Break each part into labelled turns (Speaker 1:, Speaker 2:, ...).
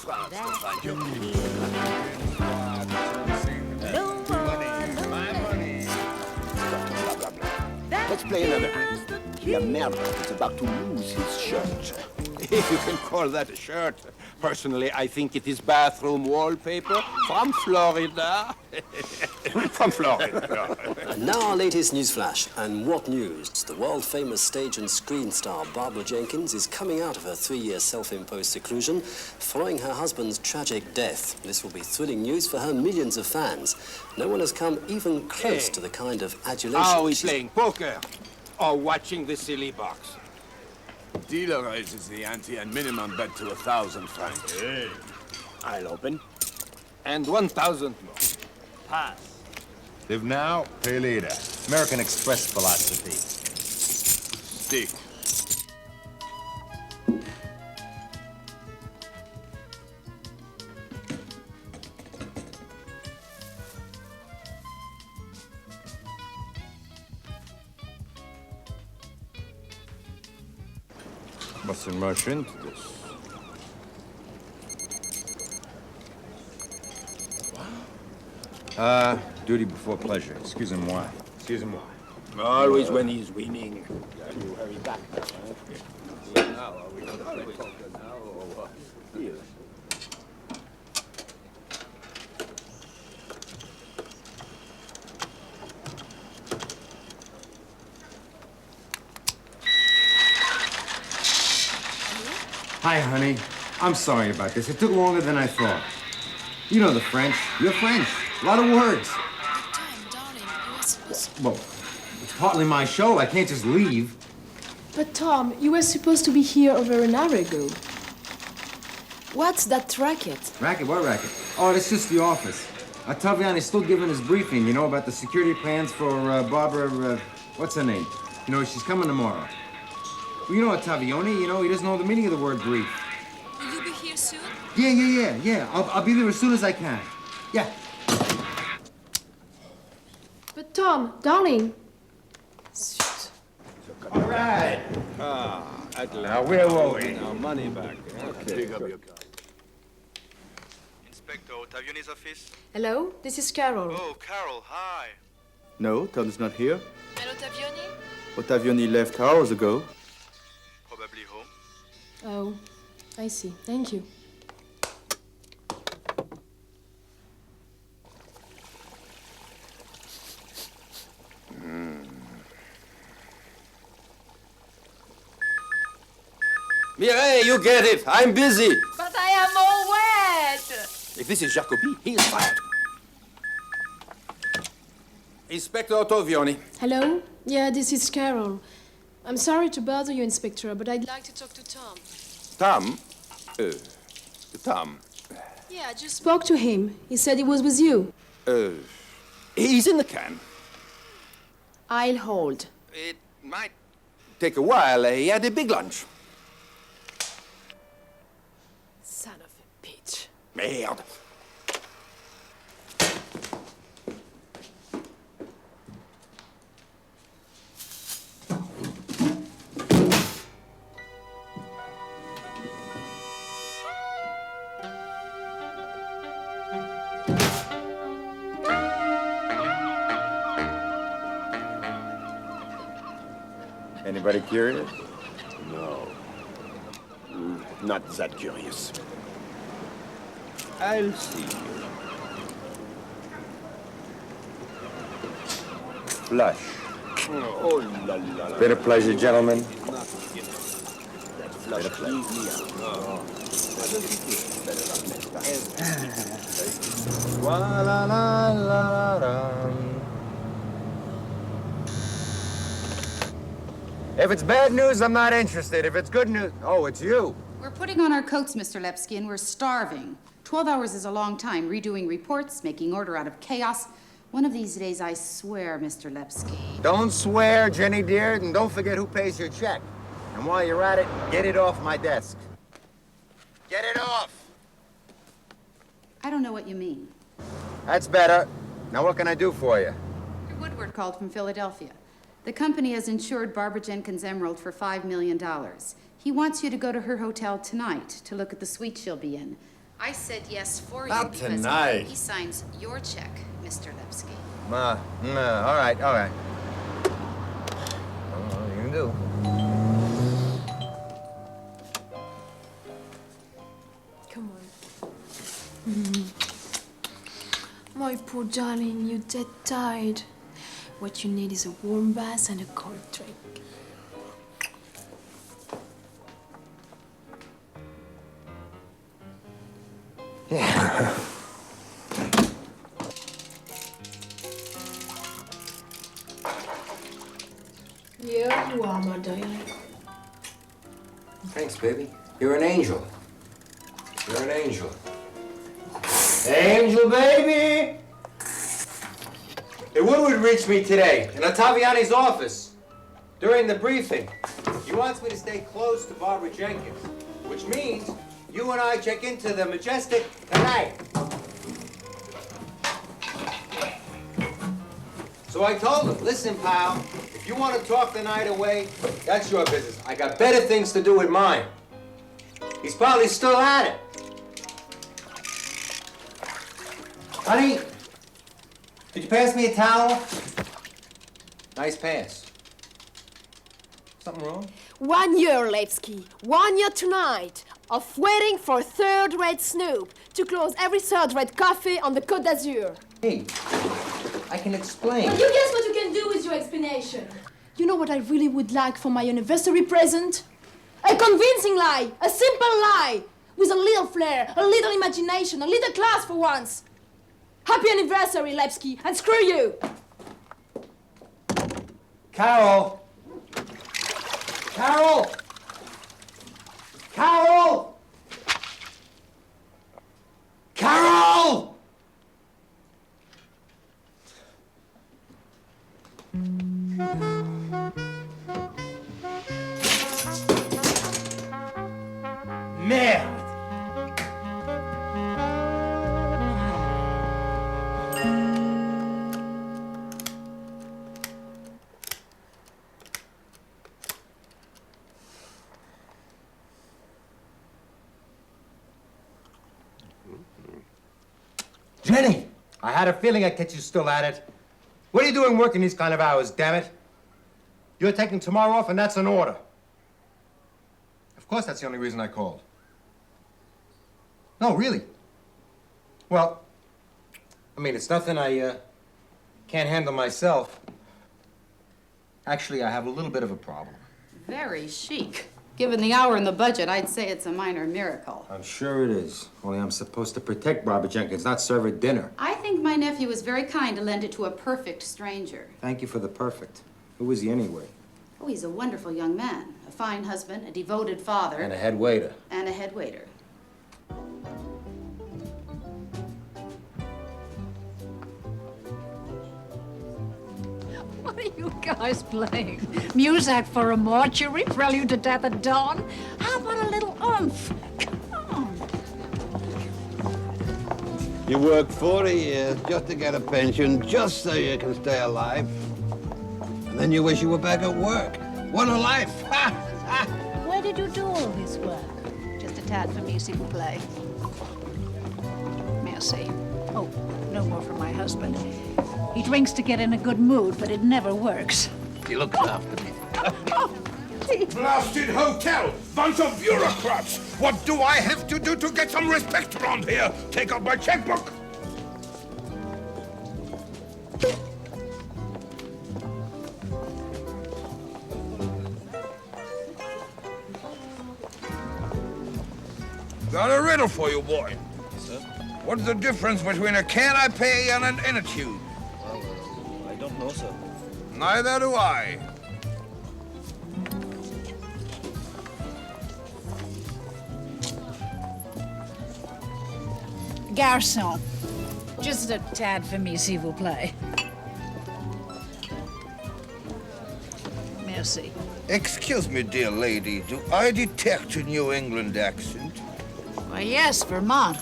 Speaker 1: France to find you. My money. Blah, blah, blah. Let's play another hand. La Merde is about to lose his shirt. If you can call that a shirt. Personally, I think it is bathroom wallpaper from Florida. From Florida.
Speaker 2: And now our latest news flash. And what news? The world-famous stage and screen star Barbara Jenkins is coming out of her 3-year self-imposed seclusion following her husband's tragic death. This will be thrilling news for her millions of fans. No one has come even close to the kind of adulation.
Speaker 1: Are we playing poker or watching the silly box?
Speaker 3: Dealer raises the ante and minimum bet to 1,000 francs.
Speaker 1: Hey. I'll open. And 1,000 more.
Speaker 4: Pass. Live now, pay later. American Express philosophy.
Speaker 3: Stick.
Speaker 4: Mustn't rush into this. Duty before pleasure. Excusez-moi. Excusez-moi.
Speaker 1: Always when he's winning. You hurry back.
Speaker 5: Hi, honey. I'm sorry about this. It took longer than I thought. You know the French. You're French. A lot of words.
Speaker 6: Tom, darling, you were supposed to...
Speaker 5: Well, it's partly my show. I can't just leave.
Speaker 7: But Tom, you were supposed to be here over an hour ago. What's that racket?
Speaker 5: Racket? What racket? Oh, it's just the office. Tavian is still giving his briefing, you know, about the security plans for Barbara, what's her name? You know, she's coming tomorrow. Well, you know what, Tavioni, you know, he doesn't know the meaning of the word brief.
Speaker 6: Will you be here soon?
Speaker 5: Yeah. I'll be there as soon as I can. Yeah.
Speaker 7: But Tom, darling.
Speaker 5: All right.
Speaker 1: Now, where were we? Our money back. Okay.
Speaker 3: Pick up your card.
Speaker 8: Inspector Ottavioni's office?
Speaker 7: Hello, this is Carol.
Speaker 8: Oh, Carol, hi.
Speaker 9: No, Tom is not here.
Speaker 6: And Ottavioni?
Speaker 9: Ottavioni left hours ago.
Speaker 8: Probably home.
Speaker 7: Oh, I see. Thank you.
Speaker 1: Mireille, you get it. I'm busy.
Speaker 6: But I am all wet!
Speaker 1: If this is Jacobi, he is fired. Inspector Ottavioni.
Speaker 7: Hello? Yeah, this is Carol. I'm sorry to bother you, Inspector, but I'd like to talk to Tom.
Speaker 1: Tom? Tom?
Speaker 7: Yeah, I just spoke to him. He said he was with you.
Speaker 1: He's in the can.
Speaker 7: I'll hold.
Speaker 1: It might take a while. He had a big lunch.
Speaker 7: Son of a bitch.
Speaker 1: Merde.
Speaker 4: Anybody curious?
Speaker 1: No. Not that curious. I'll see you.
Speaker 4: Flush.
Speaker 1: Oh, la, la, la.
Speaker 4: Been a pleasure, gentlemen.
Speaker 1: Been a pleasure.
Speaker 5: If it's bad news, I'm not interested. If it's good news... Oh, it's you.
Speaker 10: We're putting on our coats, Mr. Lepsky, and we're starving. 12 hours is a long time, redoing reports, making order out of chaos. One of these days, I swear, Mr. Lepsky.
Speaker 5: Don't swear, Jenny dear, and don't forget who pays your check. And while you're at it, get it off my desk. Get it off!
Speaker 10: I don't know what you mean.
Speaker 5: That's better. Now what can I do for you?
Speaker 10: Mr. Woodward called from Philadelphia. The company has insured Barbara Jenkins' emerald for $5 million. He wants you to go to her hotel tonight to look at the suite she'll be in. I said yes for you
Speaker 5: Not
Speaker 10: because
Speaker 5: tonight.
Speaker 10: he signs your check, Mr. Lepsky.
Speaker 5: All right. I don't know what you can do.
Speaker 7: Come on. My poor darling, you're dead tired. What you need is a warm bath and a cold drink.
Speaker 5: Yeah.
Speaker 7: Here you are, my darling.
Speaker 5: Thanks, baby. You're an angel. You're an angel. Angel, baby! Hey, Woodward reached me today in Ottaviani's office during the briefing. He wants me to stay close to Barbara Jenkins, which means you and I check into the Majestic tonight. So I told him, listen, pal, if you want to talk the night away, that's your business. I got better things to do with mine. He's probably still at it. Honey, did you pass me a towel? Nice pass. Something wrong?
Speaker 7: 1 year, Lepsky. 1 year tonight of waiting for third-rate Snoop to close every third-rate cafe on the Côte d'Azur.
Speaker 5: Hey, I can explain.
Speaker 7: But you guess what you can do with your explanation? You know what I really would like for my anniversary present? A convincing lie, a simple lie, with a little flair, a little imagination, a little class for once. Happy anniversary, Lepsky, and screw you!
Speaker 5: Carol! Carol! Carol! Carol! Merde! Jenny! I had a feeling I'd catch you still at it. What are you doing working these kind of hours, damn it? You're taking tomorrow off, and that's an order. Of course, that's the only reason I called. No, really. Well, I mean, it's nothing I can't handle myself. Actually, I have a little bit of a problem.
Speaker 10: Very chic. Given the hour and the budget, I'd say it's a minor miracle.
Speaker 5: I'm sure it is. Only I'm supposed to protect Barbara Jenkins, not serve her dinner.
Speaker 10: I think my nephew was very kind to lend it to a perfect stranger.
Speaker 5: Thank you for the perfect. Who is he anyway?
Speaker 10: Oh, he's a wonderful young man. A fine husband, a devoted father.
Speaker 5: And a head waiter.
Speaker 10: And a head waiter.
Speaker 11: What are you guys playing? Music for a mortuary? Prelude to death at dawn? How about a little oomph? Come on.
Speaker 1: You work 40 years just to get a pension, just so you can stay alive. And then you wish you were back at work. What a life!
Speaker 11: Where did you do all this work? Just a tad for me, s'il vous plaît. Merci. Oh, no more for my husband. He drinks to get in a good mood, but it never works.
Speaker 1: He looks after me.
Speaker 3: Blasted hotel! Bunch of bureaucrats! What do I have to do to get some respect around here? Take out my checkbook! Got a riddle for you, boy.
Speaker 8: Sir?
Speaker 3: What's the difference between a can I pay and an inner tube?
Speaker 8: Well, I don't know, sir.
Speaker 3: Neither do I.
Speaker 11: Garçon, just a tad for me, s'il vous plaît. Merci.
Speaker 3: Excuse me, dear lady, do I detect a New England accent?
Speaker 11: Why, yes, Vermont.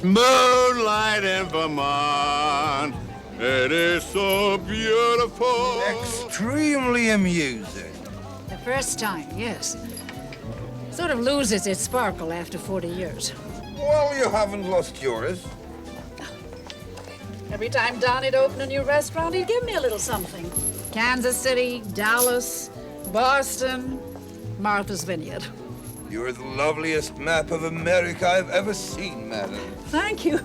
Speaker 3: Moonlight in Vermont, it is so beautiful. Extremely amusing.
Speaker 11: The first time, yes. Sort of loses its sparkle after 40 years.
Speaker 3: Well, you haven't lost yours.
Speaker 11: Every time Don'd open a new restaurant, he'd give me a little something. Kansas City, Dallas, Boston, Martha's Vineyard.
Speaker 3: You're the loveliest map of America I've ever seen, madam.
Speaker 11: Thank you.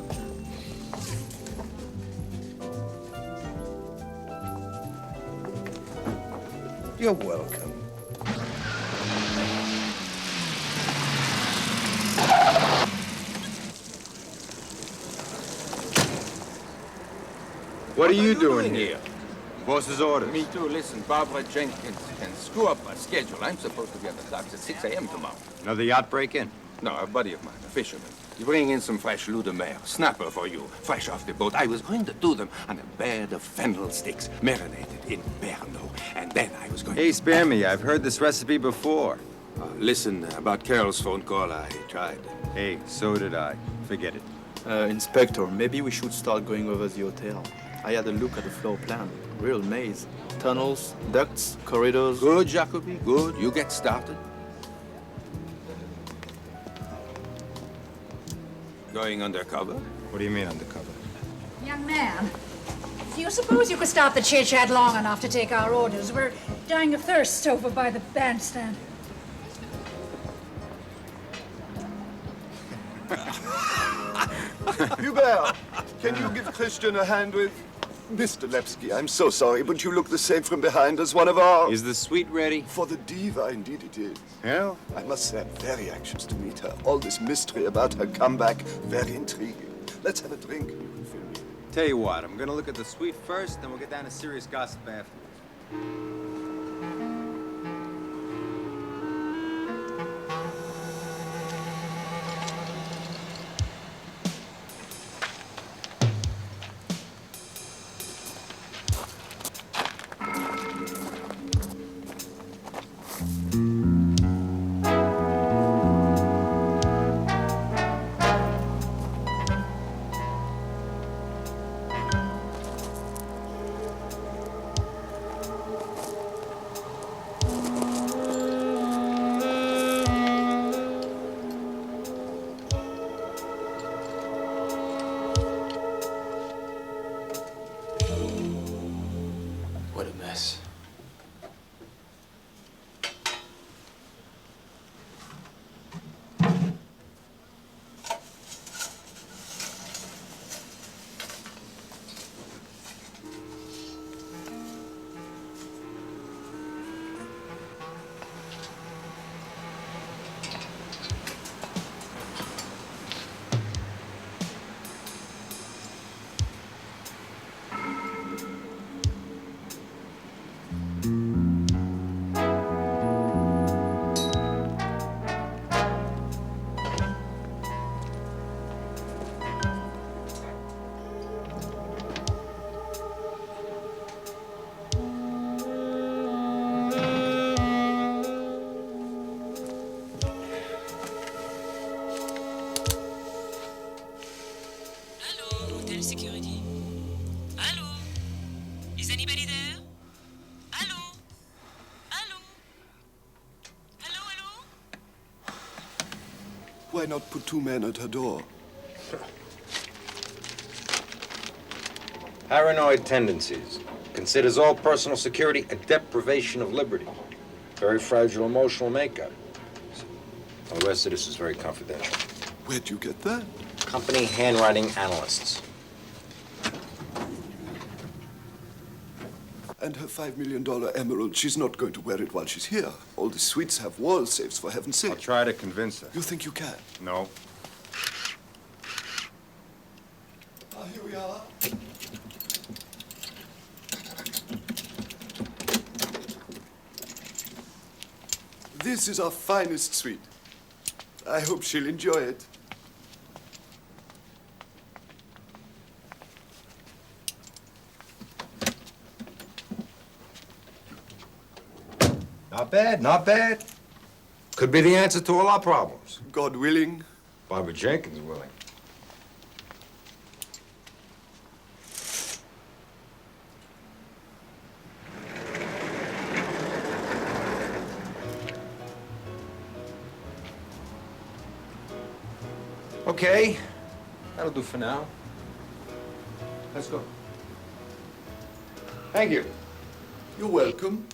Speaker 3: You're welcome.
Speaker 5: What are you doing here? Boss's orders.
Speaker 1: Me too. Listen, Barbara Jenkins can screw up my schedule. I'm supposed to be at the docks at 6 a.m. tomorrow.
Speaker 5: Another yacht break-in?
Speaker 1: No, a buddy of mine, a fisherman. He's bringing in some fresh loup de mer, snapper for you, fresh off the boat. I was going to do them on a bed of fennel sticks, marinated in Pernod. And then I was going
Speaker 5: Hey, spare me. I've heard this recipe before.
Speaker 1: Listen, about Carol's phone call, I tried.
Speaker 5: Hey, so did I. Forget it.
Speaker 9: Inspector, maybe we should start going over the hotel. I had a look at the floor plan. Real maze. Tunnels, ducts, corridors.
Speaker 1: Good, Jacoby, good. You get started. Going undercover?
Speaker 5: What do you mean undercover?
Speaker 11: Young man, do you suppose you could stop the chit-chat long enough to take our orders? We're dying of thirst over by the bandstand.
Speaker 12: Hubert, can you give Christian a hand with... Mr. Lepsky, I'm so sorry, but you look the same from behind as one of our...
Speaker 5: Is the suite ready?
Speaker 12: For the diva, indeed it is.
Speaker 5: Yeah?
Speaker 12: I must say, I'm very anxious to meet her. All this mystery about her comeback, very intriguing. Let's have a drink. You can fill me.
Speaker 5: Tell you what, I'm gonna look at the suite first, then we'll get down to serious gossip afterwards.
Speaker 2: What a mess.
Speaker 6: Security. Hello? Is anybody there? Hello? Hello? Hello, hello?
Speaker 12: Why not put two men at her door?
Speaker 13: Paranoid tendencies. Considers all personal security a deprivation of liberty. Very fragile emotional makeup. The rest of this is very confidential.
Speaker 12: Where'd you get that?
Speaker 13: Company handwriting analysts.
Speaker 12: And her $5 million emerald, she's not going to wear it while she's here. All the suites have wall safes, for heaven's sake.
Speaker 5: I'll try to convince her.
Speaker 12: You think you can?
Speaker 5: No.
Speaker 12: Here we are. This is our finest suite. I hope she'll enjoy it.
Speaker 13: Not bad, not bad. Could be the answer to all our problems.
Speaker 12: God willing.
Speaker 13: Barbara Jenkins willing.
Speaker 5: Okay, that'll do for now. Let's go. Thank you.
Speaker 12: You're welcome.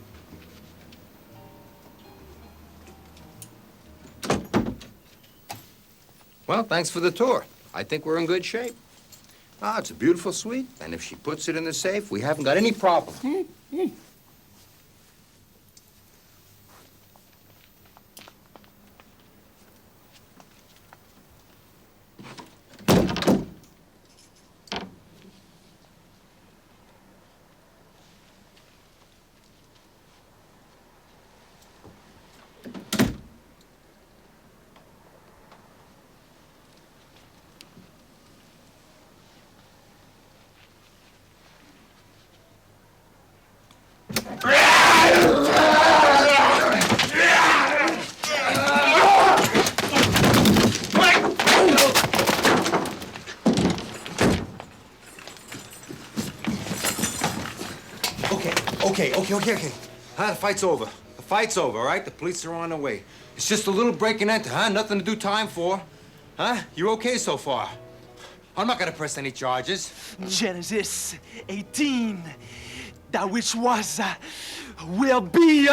Speaker 5: Well, thanks for the tour. I think we're in good shape. Ah, it's a beautiful suite, and if she puts it in the safe, we haven't got any problem. Okay. The fight's over. The fight's over, all right? The police are on their way. It's just a little break and enter, huh? Nothing to do time for. Huh? You okay so far? I'm not gonna press any charges.
Speaker 14: Genesis 18, that which was, will be,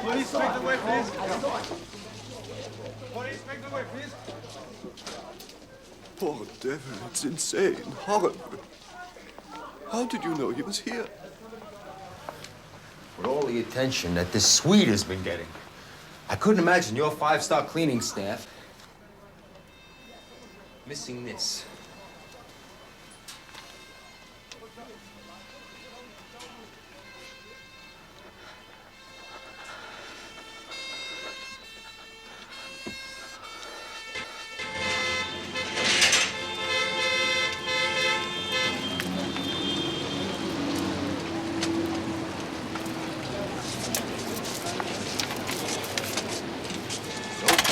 Speaker 3: Police, make the way, please. Police, make the way, please.
Speaker 12: Poor devil, it's insane, horrible. How did you know he was here?
Speaker 5: With all the attention that this suite has been getting, I couldn't imagine your five-star cleaning staff missing this.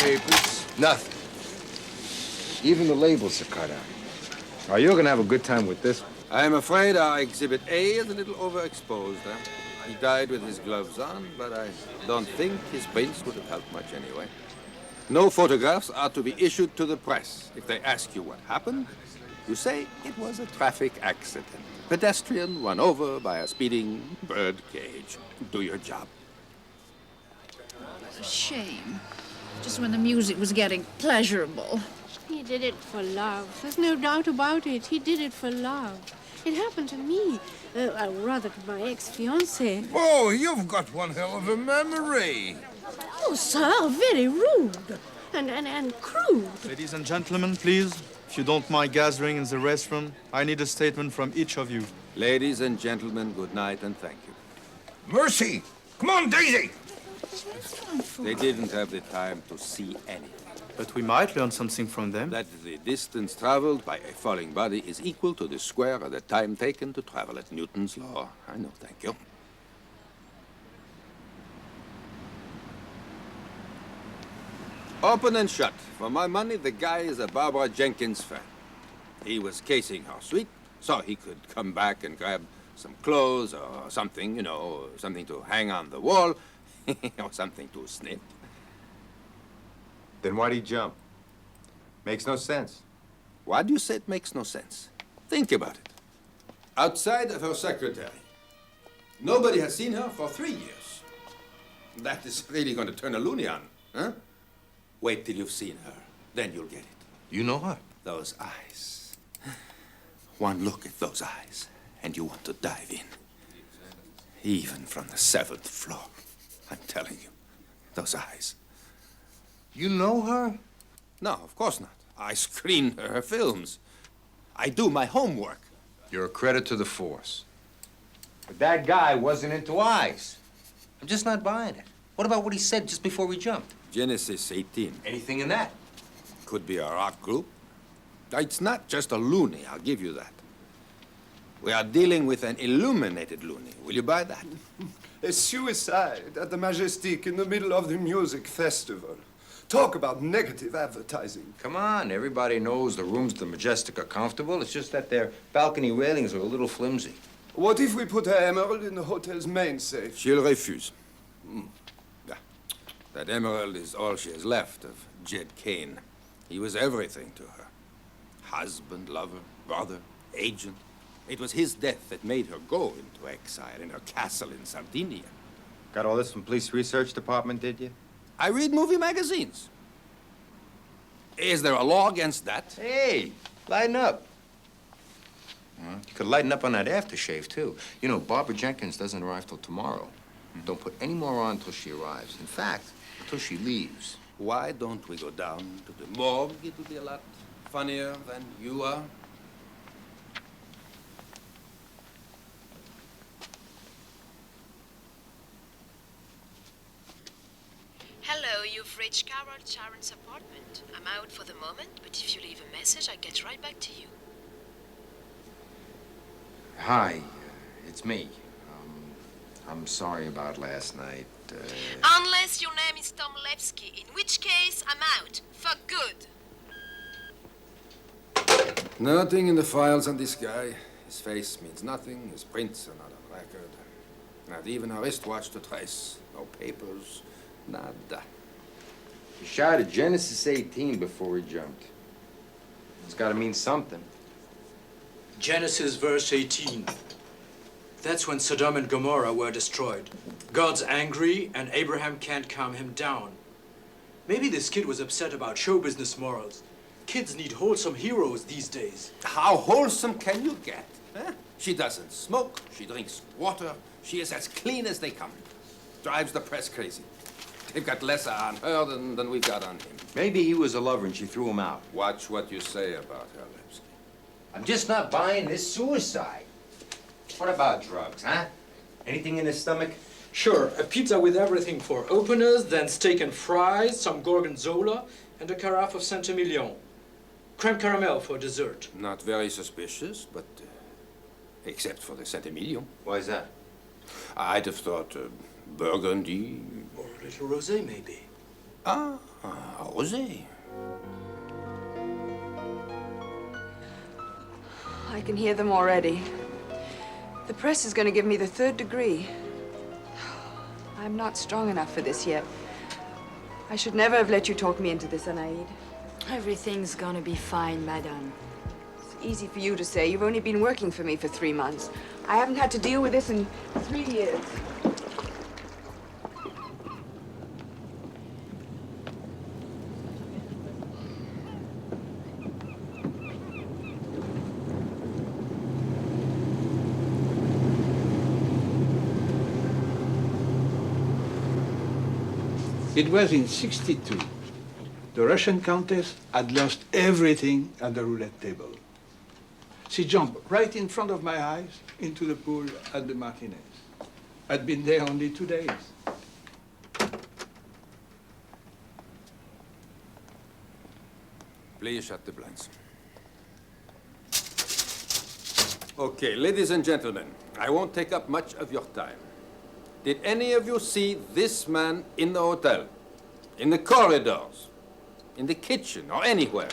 Speaker 5: Papers, nothing. Even the labels are cut out. Oh, you're gonna have a good time with this.
Speaker 1: I'm afraid our Exhibit A is a little overexposed. He died with his gloves on, but I don't think his prints would have helped much anyway. No photographs are to be issued to the press. If they ask you what happened, you say it was a traffic accident. Pedestrian run over by a speeding bird cage. Do your job.
Speaker 11: A shame. Just when the music was getting pleasurable.
Speaker 15: He did it for love. There's no doubt about it. He did it for love. It happened to me. Rather to my ex-fiancé.
Speaker 3: Oh, you've got one hell of a memory.
Speaker 15: Oh, sir, very rude. And crude.
Speaker 9: Ladies and gentlemen, please, if you don't mind gathering in the restroom, I need a statement from each of you.
Speaker 1: Ladies and gentlemen, good night and thank you.
Speaker 3: Mercy! Come on, Daisy!
Speaker 1: They didn't have the time to see anything.
Speaker 9: But we might learn something from them.
Speaker 1: That the distance traveled by a falling body is equal to the square of the time taken to travel at Newton's law. I know, thank you. Open and shut. For my money, the guy is a Barbara Jenkins fan. He was casing her suite, so he could come back and grab some clothes or something, you know, something to hang on the wall, or something to snip.
Speaker 5: Then why'd he jump? Makes no sense.
Speaker 1: Why do you say it makes no sense? Think about it. Outside of her secretary, nobody has seen her for 3 years. That is really going to turn a loony on, huh? Wait till you've seen her, then you'll get it.
Speaker 5: You know her?
Speaker 1: Those eyes. One look at those eyes, and you want to dive in. Even from the 7th floor. I'm telling you, those eyes.
Speaker 5: You know her?
Speaker 1: No, of course not. I screen her films. I do my homework.
Speaker 5: You're a credit to the force. But that guy wasn't into eyes. I'm just not buying it. What about what he said just before we jumped?
Speaker 1: Genesis 18.
Speaker 5: Anything in that?
Speaker 1: Could be a rock group. It's not just a loony, I'll give you that. We are dealing with an illuminated loony. Will you buy that?
Speaker 12: A suicide at the Majestic in the middle of the music festival. Talk about negative advertising.
Speaker 13: Come on, everybody knows the rooms at the Majestic are comfortable. It's just that their balcony railings are a little flimsy.
Speaker 12: What if we put her emerald in the hotel's main safe?
Speaker 1: She'll refuse. Yeah. That emerald is all she has left of Jed Kane. He was everything to her. Husband, lover, brother, agent. It was his death that made her go into exile in her castle in Sardinia.
Speaker 5: Got all this from police research department, did you?
Speaker 1: I read movie magazines. Is there a law against that?
Speaker 13: Hey, lighten up. You could lighten up on that aftershave, too. You know, Barbara Jenkins doesn't arrive till tomorrow. Don't put any more on until she arrives. In fact, until she leaves.
Speaker 1: Why don't we go down to the morgue? It would be a lot funnier than you are.
Speaker 6: Hello, you've reached Carol Sharon's apartment. I'm out for the moment, but if you leave a message, I'll get right back to you.
Speaker 13: Hi, it's me. I'm sorry about last night.
Speaker 6: Unless your name is Tom Levski, in which case I'm out. For good.
Speaker 1: Nothing in the files on this guy. His face means nothing. His prints are not on record. Not even a wristwatch to trace. No papers. Nada.
Speaker 13: He shot a Genesis 18 before he jumped. It's got to mean something.
Speaker 16: Genesis verse 18. That's when Sodom and Gomorrah were destroyed. God's angry and Abraham can't calm him down. Maybe this kid was upset about show business morals. Kids need wholesome heroes these days.
Speaker 1: How wholesome can you get? Huh? She doesn't smoke. She drinks water. She is as clean as they come. Drives the press crazy. They've got less on her than we've got on him.
Speaker 13: Maybe he was a lover and she threw him out.
Speaker 1: Watch what you say about her, Levski.
Speaker 13: I'm just not buying this suicide. What about drugs, huh? Anything in his stomach?
Speaker 16: Sure, a pizza with everything for openers, then steak and fries, some gorgonzola, and a carafe of Saint-Emilion. Creme caramel for dessert.
Speaker 1: Not very suspicious, but except for the Saint-Emilion.
Speaker 13: Why is that?
Speaker 1: I'd have thought Burgundy.
Speaker 16: Or a little rosé, maybe.
Speaker 1: Ah, rosé.
Speaker 17: I can hear them already. The press is going to give me the 3rd degree. I'm not strong enough for this yet. I should never have let you talk me into this, Anaïd.
Speaker 18: Everything's gonna be fine, madame.
Speaker 17: It's easy for you to say. You've only been working for me for 3 months. I haven't had to deal with this in 3 years.
Speaker 3: It was in '62. The Russian countess had lost everything at the roulette table. She jumped right in front of my eyes into the pool at the Martinez. I'd been there only 2 days.
Speaker 1: Please shut the blinds. Okay, ladies and gentlemen, I won't take up much of your time. Did any of you see this man in the hotel? In the corridors? In the kitchen or anywhere?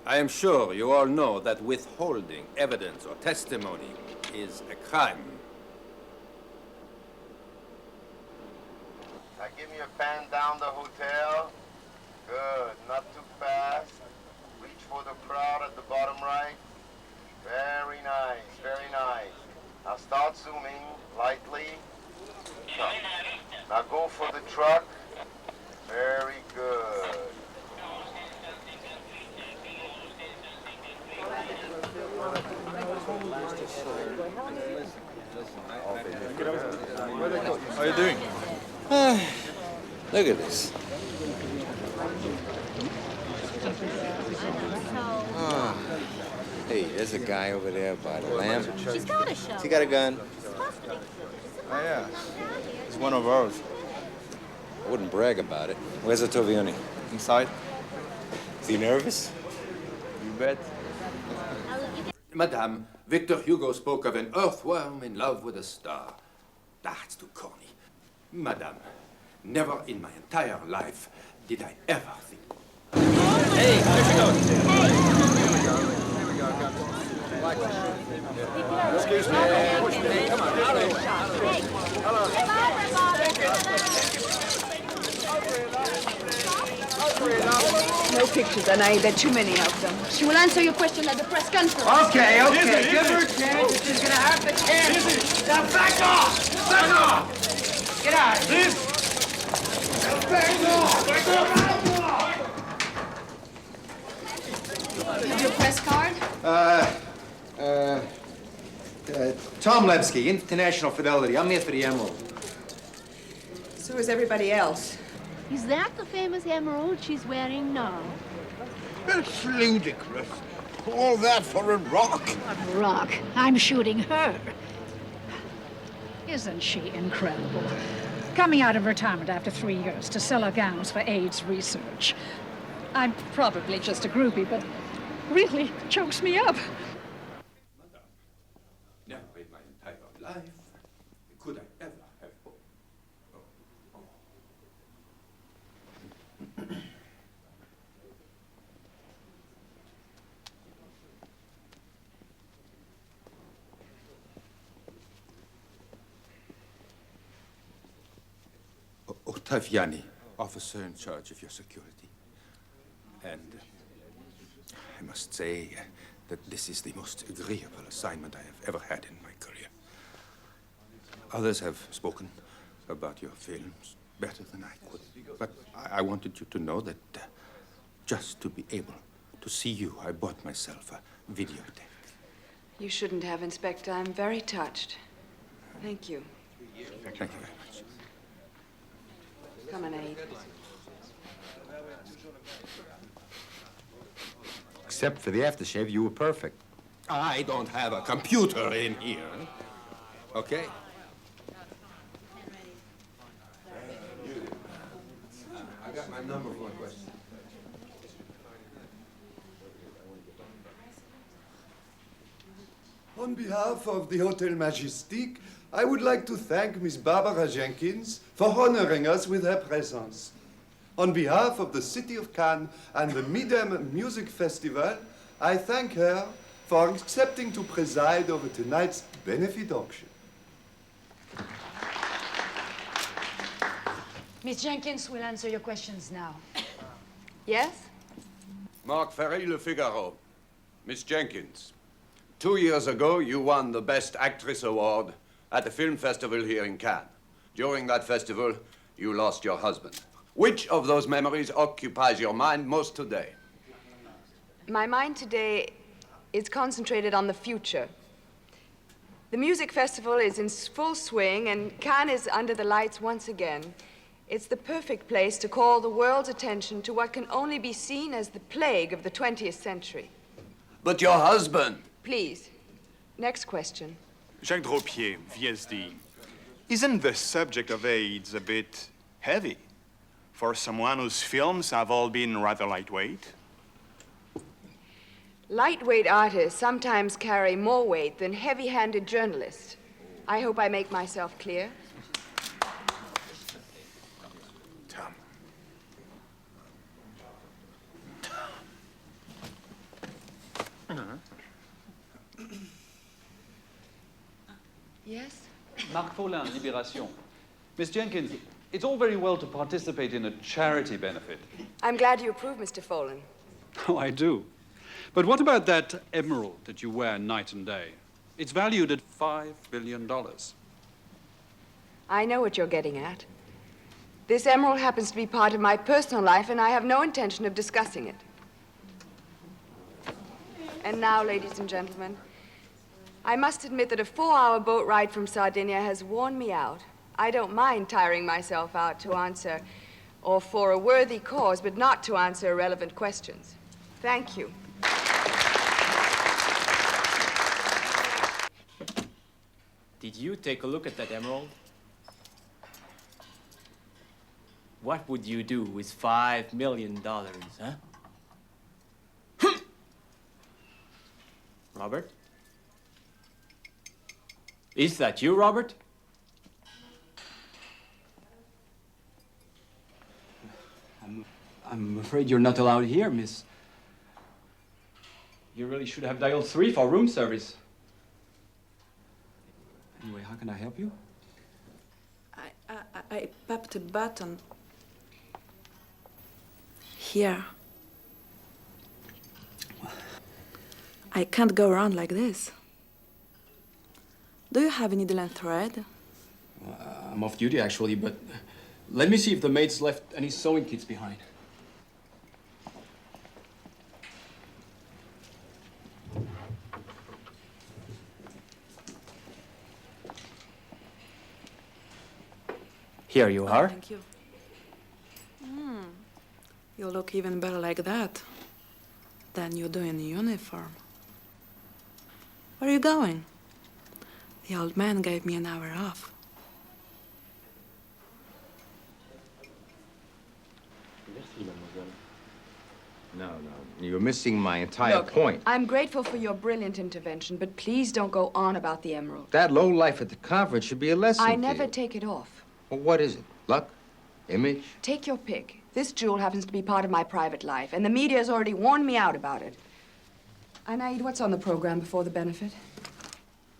Speaker 1: I am sure you all know that withholding evidence or testimony is a crime.
Speaker 19: Now give me a pan down the hotel. Good, not too fast. Reach for the crowd at the bottom right. Very nice, very nice. Now start zooming lightly. Now go for the truck. Very good.
Speaker 9: How are you doing?
Speaker 13: Look at this. Oh. Hey, there's a guy over there by the lamp.
Speaker 15: She's got a show.
Speaker 13: Has he got a gun?
Speaker 9: Oh, yeah. It's one of ours.
Speaker 13: I wouldn't brag about it. Where's the Tovioni?
Speaker 9: Inside.
Speaker 13: Is he nervous?
Speaker 9: You bet.
Speaker 1: Madame, Victor Hugo spoke of an earthworm in love with a star. That's too corny. Madame, Never in my entire life did I ever think.
Speaker 14: Hey, there she goes.
Speaker 1: Excuse me. Come on.
Speaker 17: No pictures, Anaï. There are too many of them.
Speaker 7: She will answer your question at the press conference.
Speaker 14: Okay.
Speaker 5: Give her a chance. She's gonna have to chance.
Speaker 14: Now back off! Back off!
Speaker 5: Get out.
Speaker 14: Please! Back off! Back off!
Speaker 7: You have your press card?
Speaker 5: Tom Levsky, International Fidelity. I'm here for the Emerald.
Speaker 17: So is everybody else.
Speaker 15: Is that the famous emerald she's wearing now?
Speaker 1: That's ludicrous. All that for a rock?
Speaker 11: A rock. I'm shooting her. Isn't she incredible? Coming out of retirement after 3 years to sell her gowns for AIDS research. I'm probably just a groupie, but really chokes me up.
Speaker 1: Never in my entire life could I ever have hoped. Ottaviani, officer in charge of your security. And I must say that this is the most agreeable assignment I have ever had in my career. Others have spoken about your films better than I could, but I wanted you to know that just to be able to see you, I bought myself a videotape.
Speaker 17: You shouldn't have, Inspector. I'm very touched. Thank you.
Speaker 1: Thank you very much.
Speaker 17: Come on, Aid.
Speaker 13: Except for the aftershave, you were perfect.
Speaker 1: I don't have a computer in here. Okay? I got my number for my question.
Speaker 12: On behalf of the Hotel Majestic, I would like to thank Miss Barbara Jenkins for honoring us with her presence. On behalf of the City of Cannes and the Midem Music Festival, I thank her for accepting to preside over tonight's benefit auction.
Speaker 18: Miss Jenkins will answer your questions now.
Speaker 17: Yes?
Speaker 12: Marc Ferry, Le Figaro. Miss Jenkins, 2 years ago, you won the Best Actress Award at the film festival here in Cannes. During that festival, you lost your husband. Which of those memories occupies your mind most today?
Speaker 17: My mind today is concentrated on the future. The music festival is in full swing, and Cannes is under the lights once again. It's the perfect place to call the world's attention to what can only be seen as the plague of the 20th century.
Speaker 12: But your husband?
Speaker 17: Please, next question.
Speaker 20: Jacques Dropier, VSD. Isn't the subject of AIDS a bit heavy for someone whose films have all been rather lightweight?
Speaker 17: Lightweight artists sometimes carry more weight than heavy-handed journalists. I hope I make myself clear.
Speaker 1: Tom.
Speaker 17: Yes?
Speaker 21: Marc Follin, Libération. Miss Jenkins, it's all very well to participate in a charity benefit.
Speaker 17: I'm glad you approve, Mr. Follin.
Speaker 21: Oh, I do. But what about that emerald that you wear night and day? It's valued at $5 billion.
Speaker 17: I know what you're getting at. This emerald happens to be part of my personal life, and I have no intention of discussing it. And now, ladies and gentlemen, I must admit that a 4-hour boat ride from Sardinia has worn me out. I don't mind tiring myself out to answer, or for a worthy cause, but not to answer irrelevant questions. Thank you.
Speaker 22: Did you take a look at that emerald? What would you do with $5 million, huh? Robert? Is that you, Robert? I'm afraid you're not allowed here, miss. You really should have dialed 3 for room service. Anyway, how can I help you?
Speaker 4: I popped a button. Here. I can't go around like this. Do you have a needle and thread?
Speaker 22: I'm off duty, actually, but let me see if the maids left any sewing kits behind. Here you are.
Speaker 4: Thank you. You look even better like that than you do in uniform. Where are you going? The old man gave me an hour off.
Speaker 13: No, you're missing my entire point.
Speaker 17: I'm grateful for your brilliant intervention, but please don't go on about the emerald.
Speaker 13: That low life at the conference should be a lesson
Speaker 17: I
Speaker 13: to
Speaker 17: never
Speaker 13: you.
Speaker 17: take it off.
Speaker 13: Well, what is it? Luck? Image?
Speaker 17: Take your pick. This jewel happens to be part of my private life, and the media has already warned me out about it. Anaïd, what's on the program before the benefit?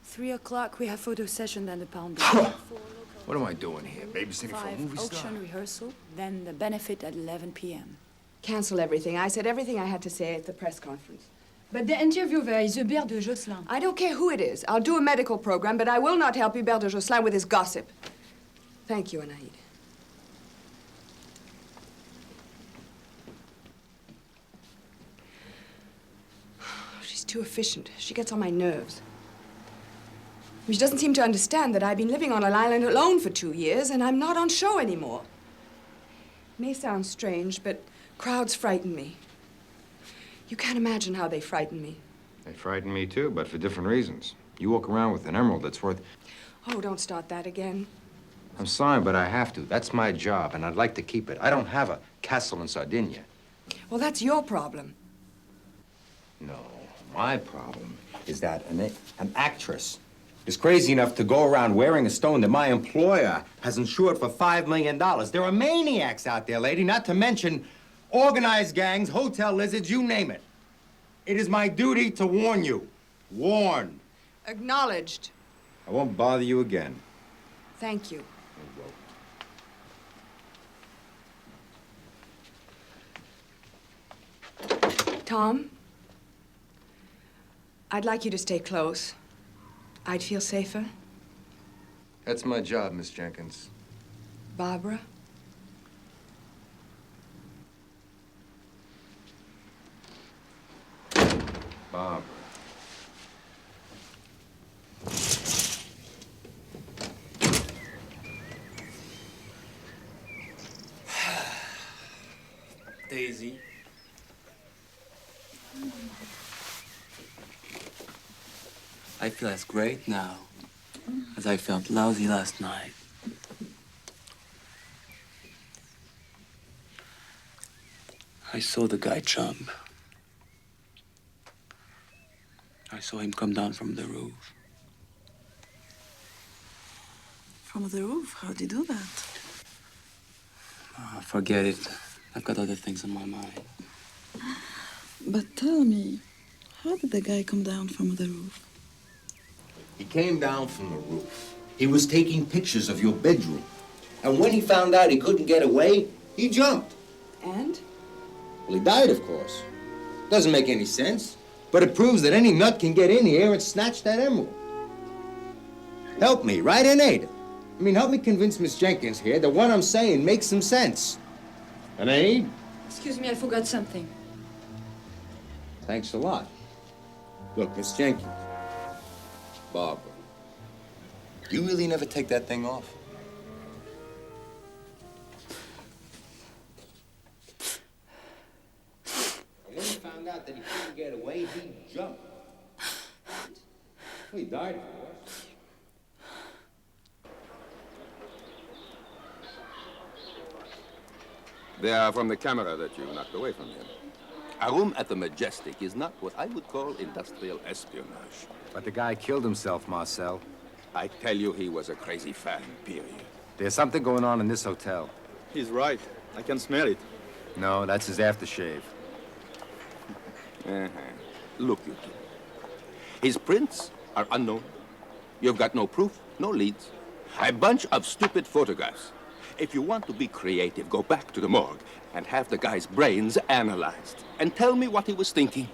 Speaker 4: 3 o'clock, we have photo session and the pound.
Speaker 13: What am I doing here? Babysitting for a
Speaker 4: 5,
Speaker 13: movie star?
Speaker 4: auction rehearsal, then the benefit at 11 p.m.
Speaker 17: Cancel everything. I said everything I had to say at the press conference.
Speaker 18: But the interviewer is Hubert de Josselin.
Speaker 17: I don't care who it is. I'll do a medical program, but I will not help Hubert de Josselin with his gossip. Thank you, Anaïd. She's too efficient. She gets on my nerves. She doesn't seem to understand that I've been living on an island alone for 2 years, and I'm not on show anymore. It may sound strange, but crowds frighten me. You can't imagine how they frighten me.
Speaker 13: They frighten me too, but for different reasons. You walk around with an emerald that's worth...
Speaker 17: Oh, don't start that again.
Speaker 13: I'm sorry, but I have to. That's my job, and I'd like to keep it. I don't have a castle in Sardinia.
Speaker 17: Well, that's your problem.
Speaker 13: No, my problem is that an actress is crazy enough to go around wearing a stone that my employer has insured for $5 million. There are maniacs out there, lady, not to mention organized gangs, hotel lizards, you name it. It is my duty to warn you. Warn.
Speaker 17: Acknowledged.
Speaker 13: I won't bother you again.
Speaker 17: Thank you. Tom, I'd like you to stay close. I'd feel safer.
Speaker 13: That's my job, Miss Jenkins.
Speaker 17: Barbara?
Speaker 13: Barbara.
Speaker 22: Daisy. I feel as great now as I felt lousy last night. I saw the guy jump. I saw him come down from the roof.
Speaker 4: From the roof? How'd you do that?
Speaker 22: Oh, forget it. I've got other things on my mind.
Speaker 4: But tell me, how did the guy come down from the roof?
Speaker 13: He came down from the roof. He was taking pictures of your bedroom. And when he found out he couldn't get away, he jumped.
Speaker 17: And?
Speaker 13: Well, he died, of course. Doesn't make any sense. But it proves that any nut can get in here and snatch that emerald. Help me, right, Anaïd? I mean, help me convince Miss Jenkins here that what I'm saying makes some sense. Anaïd?
Speaker 18: Excuse me, I forgot something.
Speaker 13: Thanks a lot. Look, Miss Jenkins. Barbara. You really never take that thing off? And when he found out that he couldn't get away, he jumped. Well, he died, of course.
Speaker 1: They are from the camera that you knocked away from him. A room at the Majestic is not what I would call industrial espionage.
Speaker 5: But the guy killed himself, Marcel.
Speaker 1: I tell you, he was a crazy fan, period.
Speaker 5: There's something going on in this hotel.
Speaker 9: He's right. I can smell it.
Speaker 13: No, that's his aftershave.
Speaker 1: Look, you two. His prints are unknown. You've got no proof, no leads. A bunch of stupid photographs. If you want to be creative, go back to the morgue and have the guy's brains analyzed. And tell me what he was thinking.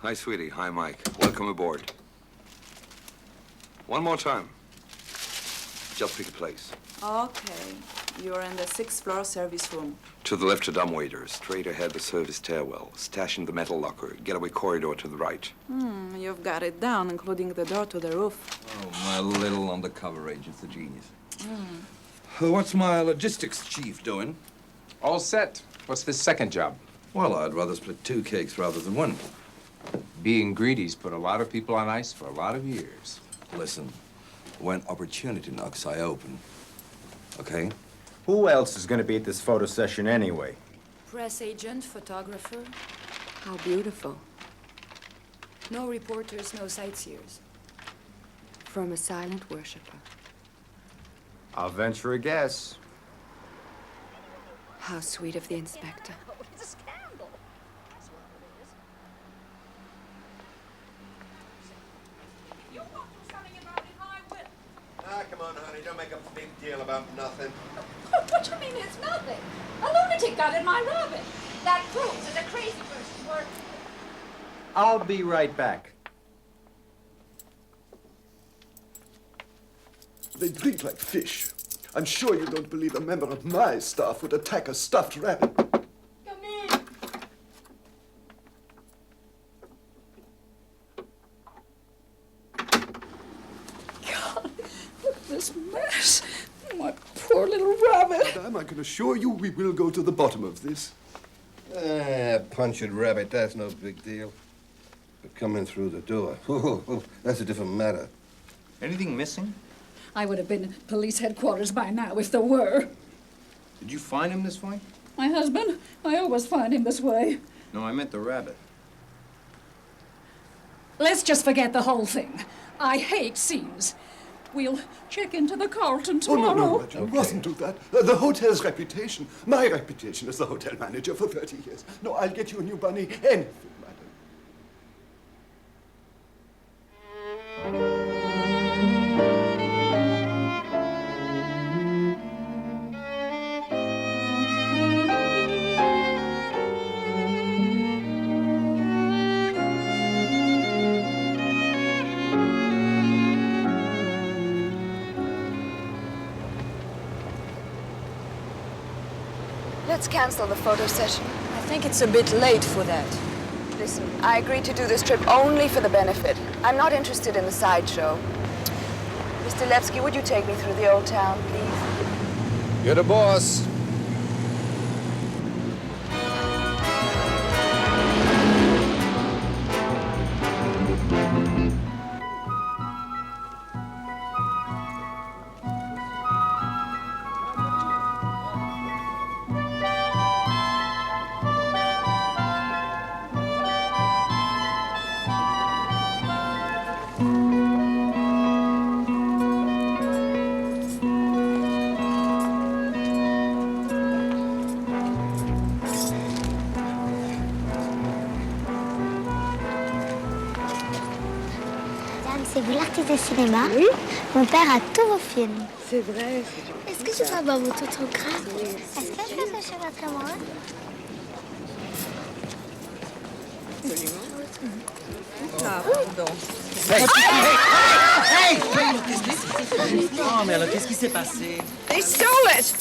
Speaker 8: Hi, sweetie. Hi, Mike. Welcome aboard. One more time. Just pick a place.
Speaker 4: Okay. You're in the 6th floor service room.
Speaker 8: To the left to dumbwaiter. Straight ahead the service stairwell. Stash in the metal locker. Getaway corridor to the right.
Speaker 4: You've got it down, including the door to the roof.
Speaker 8: Oh, my little undercover agent's a genius. What's my logistics chief doing?
Speaker 10: All set. What's this second job?
Speaker 8: Well, I'd rather split 2 cakes rather than 1.
Speaker 10: Being greedy's put a lot of people on ice for a lot of years.
Speaker 8: Listen, when opportunity knocks, I open. Okay?
Speaker 9: Who else is going to be at this photo session anyway?
Speaker 18: Press agent, photographer.
Speaker 17: How beautiful.
Speaker 18: No reporters, no sightseers.
Speaker 17: From a silent worshiper.
Speaker 9: I'll venture a guess.
Speaker 17: How sweet of the inspector.
Speaker 12: Come on, honey, don't make a big deal about nothing.
Speaker 11: What do you mean it's nothing? A lunatic got in my rabbit. That proves that a crazy person worked.
Speaker 9: I'll be right back.
Speaker 12: They drink like fish. I'm sure you don't believe a member of my staff would attack a stuffed rabbit.
Speaker 11: Come in. God, look at this mess. My poor little rabbit.
Speaker 12: Madame, I can assure you we will go to the bottom of this.
Speaker 23: Punctured rabbit, that's no big deal. But coming through the door, that's a different matter.
Speaker 9: Anything missing?
Speaker 11: I would have been at police headquarters by now if there were.
Speaker 9: Did you find him this way?
Speaker 11: My husband, I always find him this way.
Speaker 9: No, I meant the rabbit.
Speaker 11: Let's just forget the whole thing. I hate scenes. We'll check into the Carlton tomorrow.
Speaker 12: Oh, no, Roger, you mustn't do that. The hotel's reputation, my reputation as the hotel manager for 30 years. No, I'll get you a new bunny, anything, madam.
Speaker 17: Let's cancel the photo session.
Speaker 18: I think it's a bit late for that.
Speaker 17: Listen, I agreed to do this trip only for the benefit. I'm not interested in the sideshow. Mr. Levski, would you take me through the old town, please?
Speaker 8: You're the boss.
Speaker 2: connaissez-vous l'artiste de cinéma? Oui. Mon père a tous vos films.
Speaker 17: C'est vrai.
Speaker 2: Est-ce que je peux avoir votre autographe? Est-ce que je peux toucher votre main?
Speaker 17: Ah, pardon.
Speaker 22: Hey! Non, mais alors, qu'est-ce qui s'est passé?
Speaker 17: They stole it!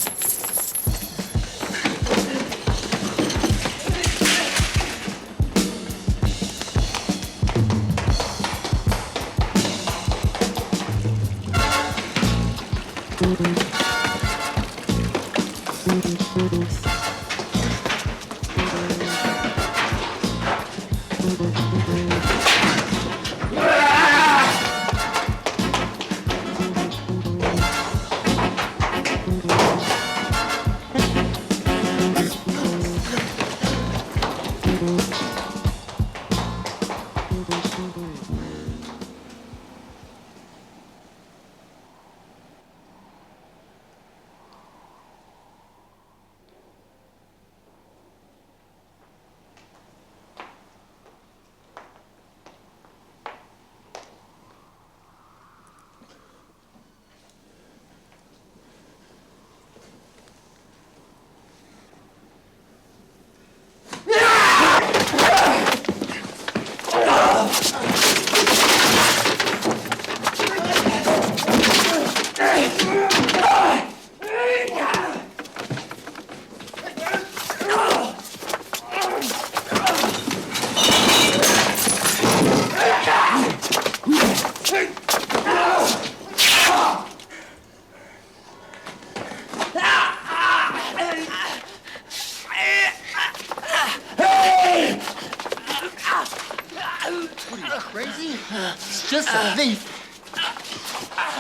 Speaker 14: Crazy? It's just a thief.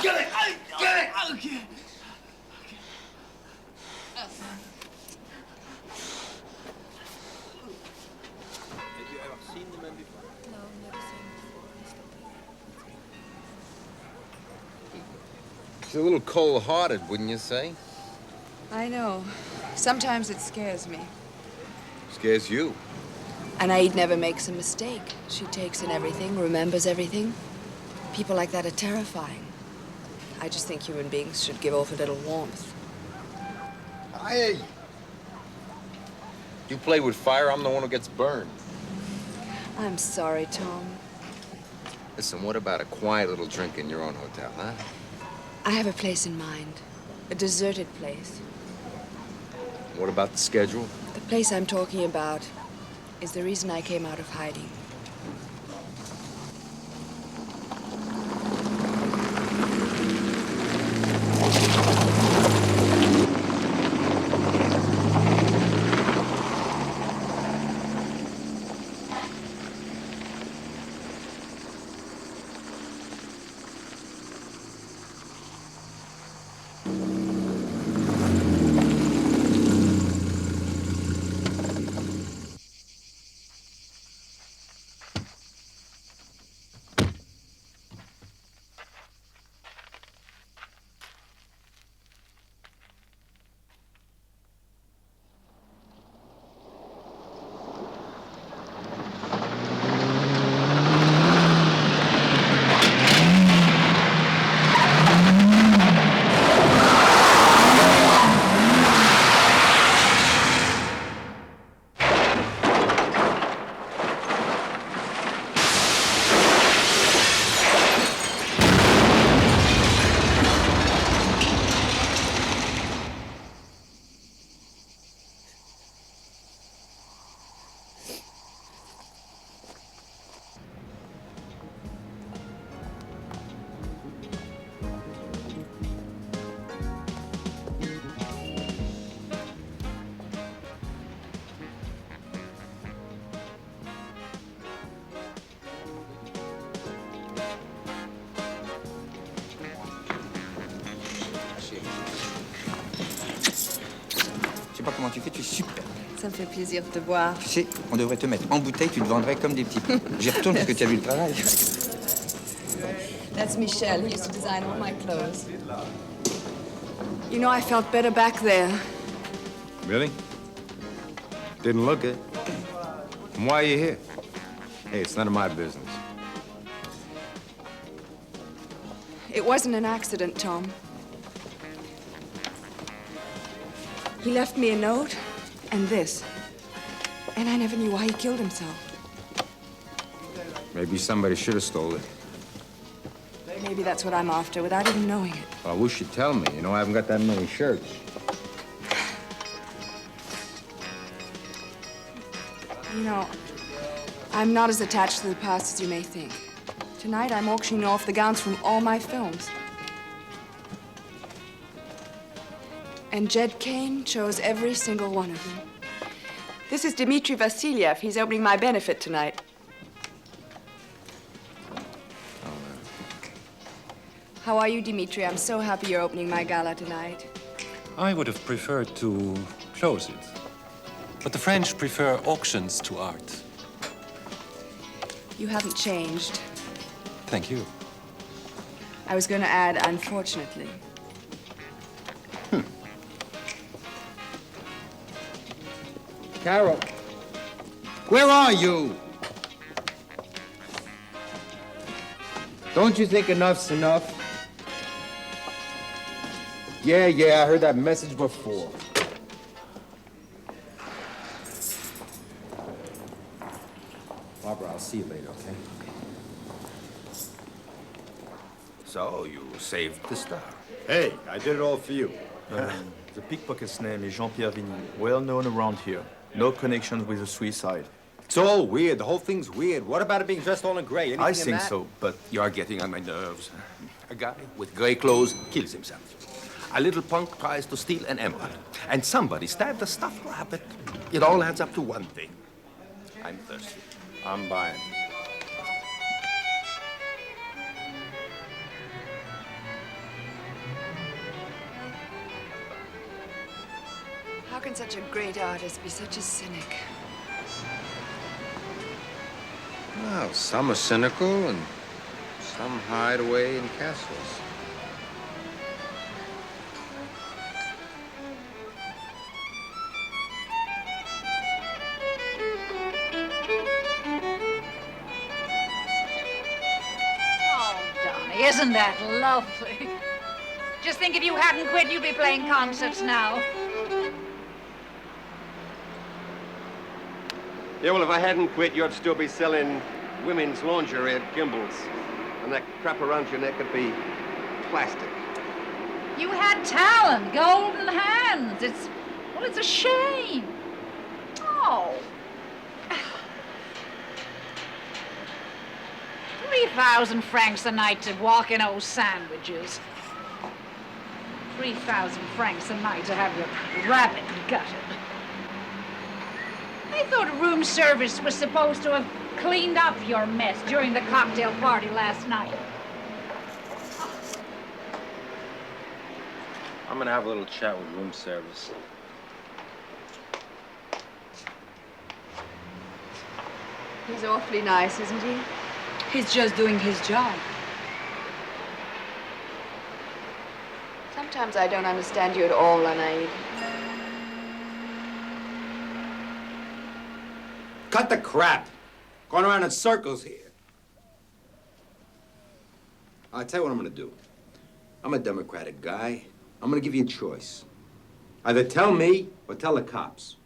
Speaker 14: Get it! Get it! Okay.
Speaker 1: Have you ever seen the man before?
Speaker 18: No, never seen before.
Speaker 13: She's a little cold-hearted, wouldn't you say?
Speaker 17: I know. Sometimes it scares me.
Speaker 13: Scares you.
Speaker 17: Anaïd never makes a mistake. She takes in everything, remembers everything. People like that are terrifying. I just think human beings should give off a little warmth.
Speaker 13: Hey! You play with fire, I'm the one who gets burned.
Speaker 17: I'm sorry, Tom.
Speaker 13: Listen, what about a quiet little drink in your own hotel, huh?
Speaker 17: I have a place in mind. A deserted place.
Speaker 13: What about the schedule?
Speaker 17: The place I'm talking about is the reason I came out of hiding.
Speaker 6: Je sais pas comment tu fais, tu es super.
Speaker 17: Ça me fait plaisir de te voir.
Speaker 6: Tu sais, on devrait te mettre en bouteille, tu te vendrais comme des petits. J'y retourne parce que tu as vu le travail.
Speaker 17: That's Michelle. He used to design all my clothes. You know, I felt better back there.
Speaker 13: Really? Didn't look it. And why are you here? Hey, it's none of my business.
Speaker 17: It wasn't an accident, Tom. He left me a note and this. And I never knew why he killed himself.
Speaker 13: Maybe somebody should have stole it.
Speaker 17: Maybe that's what I'm after without even knowing it.
Speaker 13: Well, I wish you'd tell me. You know, I haven't got that many shirts.
Speaker 17: You know, I'm not as attached to the past as you may think. Tonight, I'm auctioning off the gowns from all my films. And Jed Kane chose every single one of them. This is Dmitri Vasilyev. He's opening my benefit tonight. How are you, Dmitri? I'm so happy you're opening my gala tonight.
Speaker 3: I would have preferred to close it. But the French prefer auctions to art.
Speaker 17: You haven't changed.
Speaker 3: Thank you.
Speaker 17: I was going to add, unfortunately.
Speaker 13: Carol, where are you? Don't you think enough's enough? Yeah, I heard that message before. Barbara, I'll see you later, okay?
Speaker 1: So, you saved the star.
Speaker 9: Hey, I did it all for you. The pickpocket's name is Jean-Pierre Vigny, well known around here. No connections with the suicide.
Speaker 13: It's all weird. The whole thing's weird. What about it being dressed all in gray? Anything
Speaker 9: I
Speaker 13: in
Speaker 9: think
Speaker 13: that?
Speaker 9: so, but
Speaker 1: You're getting on my nerves. A guy with gray clothes kills himself. A little punk tries to steal an emerald. And somebody stabbed a stuffed rabbit. It all adds up to one thing. I'm thirsty.
Speaker 13: I'm buying.
Speaker 17: How can such a great artist be such a cynic?
Speaker 13: Well, some are cynical and some hide away in castles.
Speaker 11: Oh, Donnie, isn't that lovely? Just think if you hadn't quit, you'd be playing concerts now.
Speaker 23: Yeah, well, if I hadn't quit, you'd still be selling women's lingerie at Gimbel's. And that crap around your neck would be plastic.
Speaker 11: You had talent, golden hands. It's a shame. Oh. 3,000 francs a night to walk in old sandwiches. 3,000 francs a night to have your rabbit gutted. I thought room service was supposed to have cleaned up your mess during the cocktail party last night.
Speaker 13: I'm gonna have a little chat with room service.
Speaker 17: He's awfully nice, isn't he?
Speaker 18: He's just doing his job.
Speaker 17: Sometimes I don't understand you at all, Anaïd.
Speaker 13: Cut the crap. Going around in circles here. I'll tell you what I'm gonna do. I'm a democratic guy. I'm gonna give you a choice. Either tell me or tell the cops.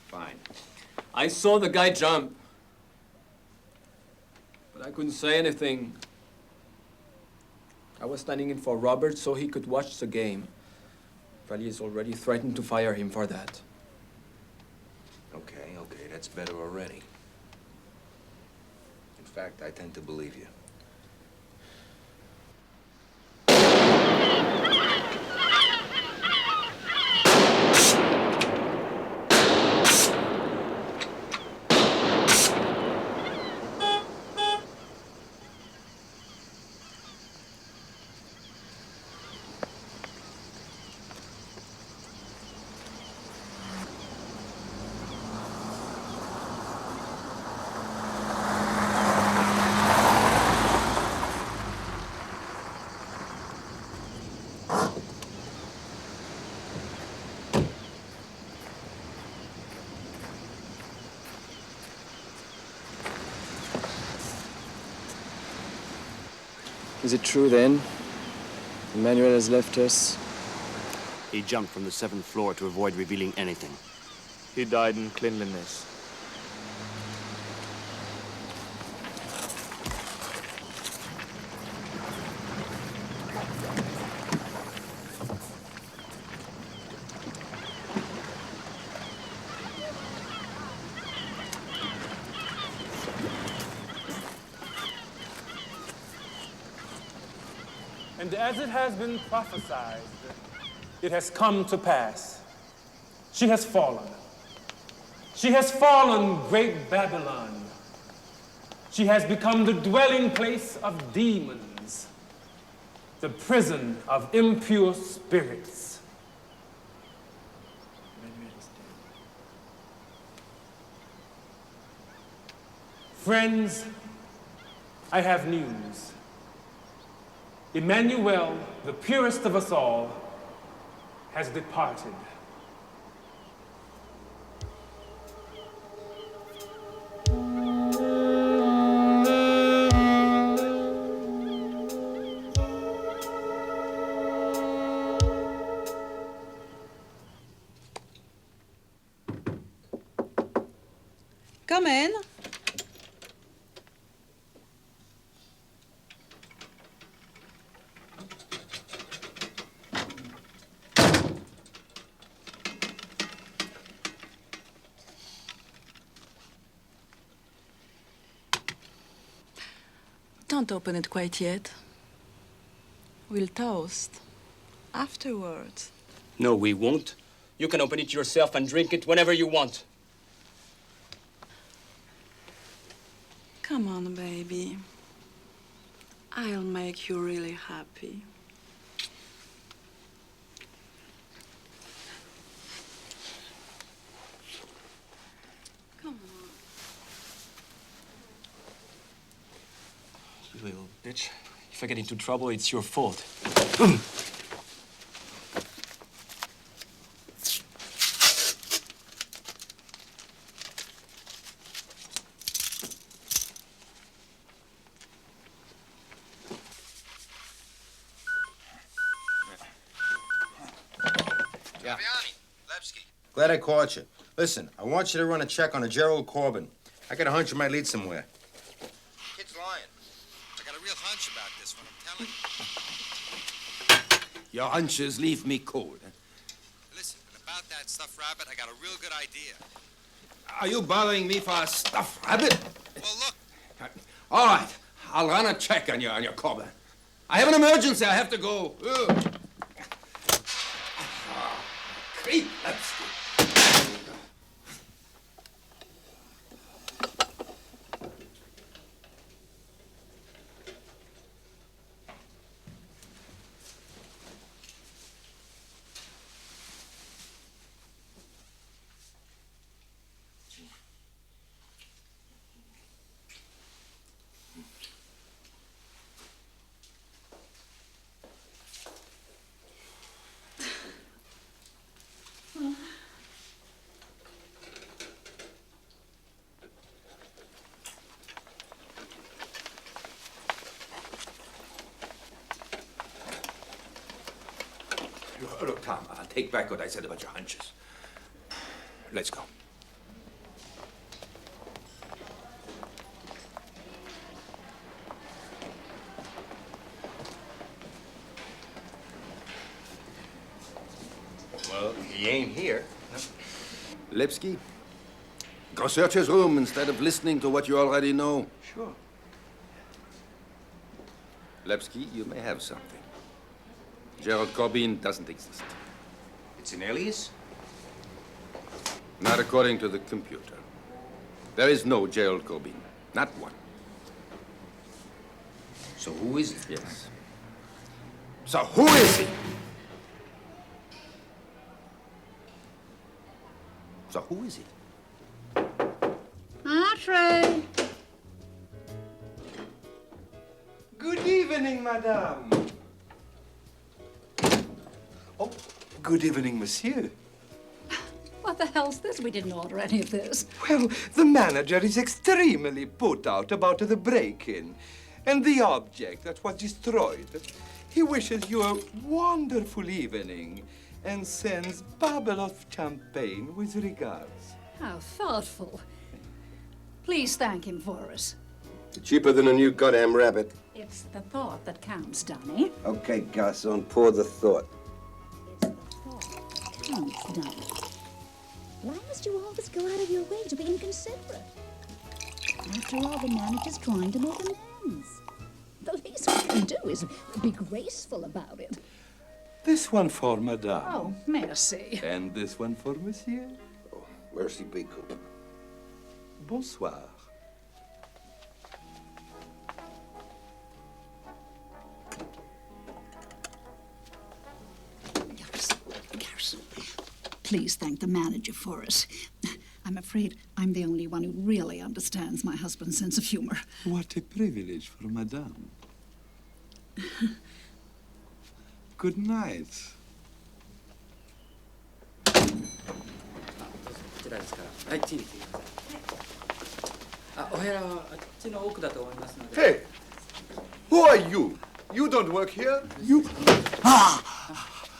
Speaker 13: Fine.
Speaker 22: I saw the guy jump. But I couldn't say anything. I was standing in for Robert so he could watch the game. Valier's already threatened to fire him for that.
Speaker 13: Okay, that's better already. In fact, I tend to believe you.
Speaker 9: Is it true then? Emmanuel has left us.
Speaker 7: He jumped from the 7th floor to avoid revealing anything.
Speaker 9: He died in cleanliness.
Speaker 16: And as it has been prophesied, it has come to pass. She has fallen. She has fallen, great Babylon. She has become the dwelling place of demons, the prison of impure spirits. Friends, I have news. Emmanuel, the purest of us all, has departed.
Speaker 4: Come in. Don't open it quite yet. We'll toast afterwards.
Speaker 7: No, we won't. You can open it yourself and drink it whenever you want.
Speaker 4: Come on, baby. I'll make you really happy. Come on.
Speaker 7: You little bitch. If I get into trouble, it's your fault.
Speaker 13: Yeah. Glad I caught you. Listen, I want you to run a check on a Gerald Corbin. I got a hunch you might lead somewhere. Kid's lying. I got a real hunch about this one, I'm telling you.
Speaker 1: Your hunches leave me cold.
Speaker 13: Listen, and about that stuffed rabbit, I got a real good idea.
Speaker 1: Are you bothering me for a stuffed rabbit?
Speaker 13: Well, look.
Speaker 1: All right, I'll run a check on your Corbin. I have an emergency. I have to go. Creep, Look, Tom, I'll take back what I said about your hunches. Let's go.
Speaker 13: Well, he ain't here.
Speaker 1: Lipsky, go search his room instead of listening to what you already know.
Speaker 13: Sure.
Speaker 1: Lipsky, you may have something. Gerald Corbin doesn't exist.
Speaker 13: It's an alias?
Speaker 1: Not according to the computer. There is no Gerald Corbin. Not one.
Speaker 13: So who is it?
Speaker 1: Yes. So who is he? So who is he?
Speaker 11: Entree.
Speaker 19: Good evening, madame. Oh, good evening, monsieur.
Speaker 11: What the hell's this? We didn't order any of this.
Speaker 19: Well, the manager is extremely put out about the break-in.
Speaker 8: And the object that was destroyed. He wishes you a wonderful evening and sends bottle of champagne with regards.
Speaker 11: How thoughtful. Please thank him for us.
Speaker 23: Cheaper than a new goddamn rabbit.
Speaker 11: It's the thought that counts, Donnie.
Speaker 23: Okay, garçon, pour the thought.
Speaker 15: Counts, Donnie. Why must you always go out of your way to be inconsiderate? After all, the manager's trying to make amends. The least we can do is be graceful about it.
Speaker 8: This one for Madame.
Speaker 11: Oh, merci.
Speaker 8: And this one for Monsieur.
Speaker 23: Oh, merci beaucoup.
Speaker 8: Bonsoir.
Speaker 11: Garrison, please thank the manager for us. I'm afraid I'm the only one who really understands my husband's sense of humor.
Speaker 8: What a privilege for Madame. Good night.
Speaker 22: こちらですから。はい、チーズ。あ、お部屋はあっちの奥だと思いますので。
Speaker 12: Hey, who are you? You don't work here?
Speaker 8: You...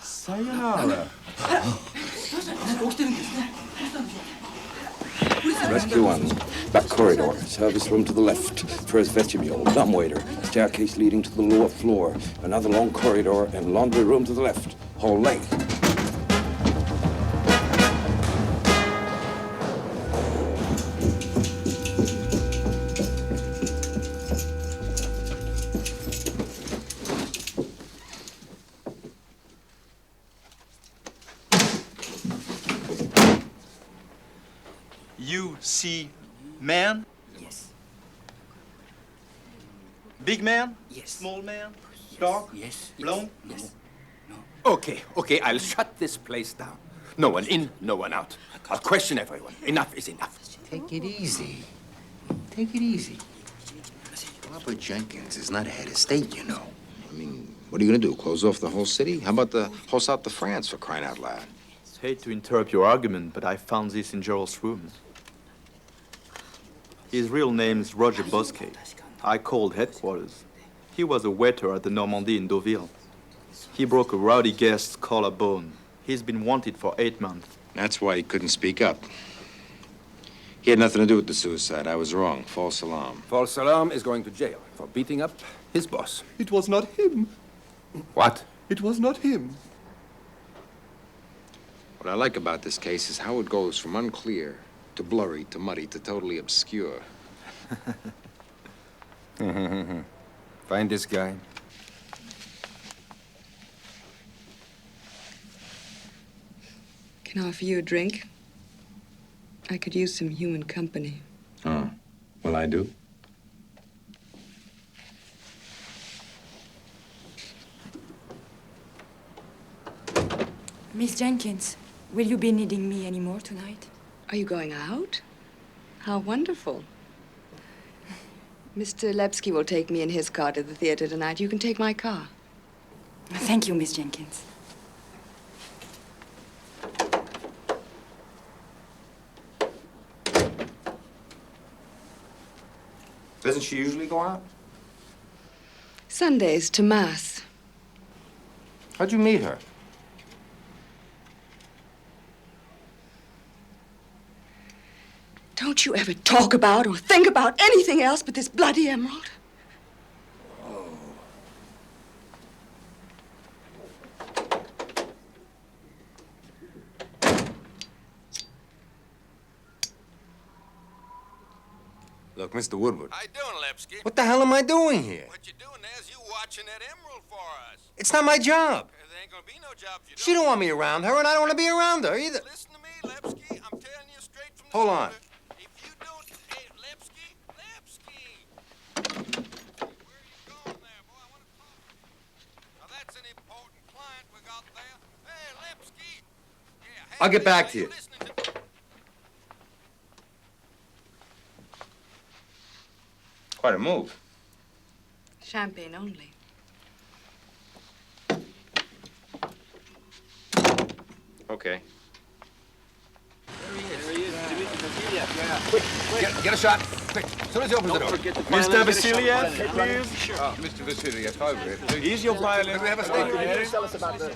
Speaker 8: Sayonara.
Speaker 20: Rescue 1, back corridor, service room to the left, first vestibule, dumbwaiter, staircase leading to the lower floor, another long corridor and laundry room to the left, whole length.
Speaker 9: You see man?
Speaker 22: Yes.
Speaker 9: Big man?
Speaker 22: Yes.
Speaker 9: Small man? Dark?
Speaker 22: Yes.
Speaker 9: Blonde?
Speaker 22: Yes.
Speaker 1: Okay, I'll shut this place down. No one in, no one out. I'll question everyone. Enough is enough.
Speaker 13: Take it easy. Take it easy. Barbara Jenkins is not a head of state, you know. I mean, what are you gonna do, close off the whole city? How about the whole south of France, for crying out loud?
Speaker 9: Hate to interrupt your argument, but I found this in Gerald's room. His real name is Roger Bosquet. I called headquarters. He was a waiter at the Normandie in Deauville. He broke a rowdy guest's collarbone. He's been wanted for 8 months.
Speaker 13: That's why he couldn't speak up. He had nothing to do with the suicide. I was wrong. False alarm.
Speaker 1: False alarm is going to jail for beating up his boss.
Speaker 12: It was not him.
Speaker 1: What?
Speaker 12: It was not him.
Speaker 13: What I like about this case is how it goes from unclear to blurry to muddy to totally obscure.
Speaker 1: Find this guy.
Speaker 17: Can I offer you a drink? I could use some human company.
Speaker 13: Oh, well, I do.
Speaker 18: Miss Jenkins, will you be needing me anymore tonight?
Speaker 17: Are you going out? How wonderful. Mr. Lepsky will take me in his car to the theater tonight. You can take my car.
Speaker 18: Thank you, Miss Jenkins.
Speaker 13: Doesn't she usually go out?
Speaker 17: Sundays to Mass.
Speaker 13: How'd you meet her?
Speaker 17: Don't you ever talk about or think about anything else but this bloody emerald?
Speaker 13: Look, Mr. Woodward.
Speaker 1: How you doing, Lepsky?
Speaker 13: What the hell am I doing here?
Speaker 1: What you doing there is you watching that emerald for us.
Speaker 13: It's not my job.
Speaker 1: There ain't gonna be no job if you
Speaker 13: She don't want me around her, and I don't want to be around her either.
Speaker 1: Listen to me, Lepsky. I'm telling you straight from the
Speaker 13: Hold on.
Speaker 1: If you don't... Hey, Lepsky? Where are you going there, boy? I want to talk to you. Now, that's an important client we got there. Hey, Lepsky. Yeah, hey,
Speaker 13: I'll get back to you. Quite a move.
Speaker 17: Champagne only.
Speaker 13: Okay.
Speaker 9: There he is.
Speaker 13: Quick, get a shot. Quick, as soon as he opens the door.
Speaker 5: Mr. Vasiliev, please.
Speaker 13: Mr. Vasiliev, over here, please.
Speaker 5: Here's your violin.
Speaker 13: Can we have a statement?
Speaker 5: Could you
Speaker 13: Just tell us about the...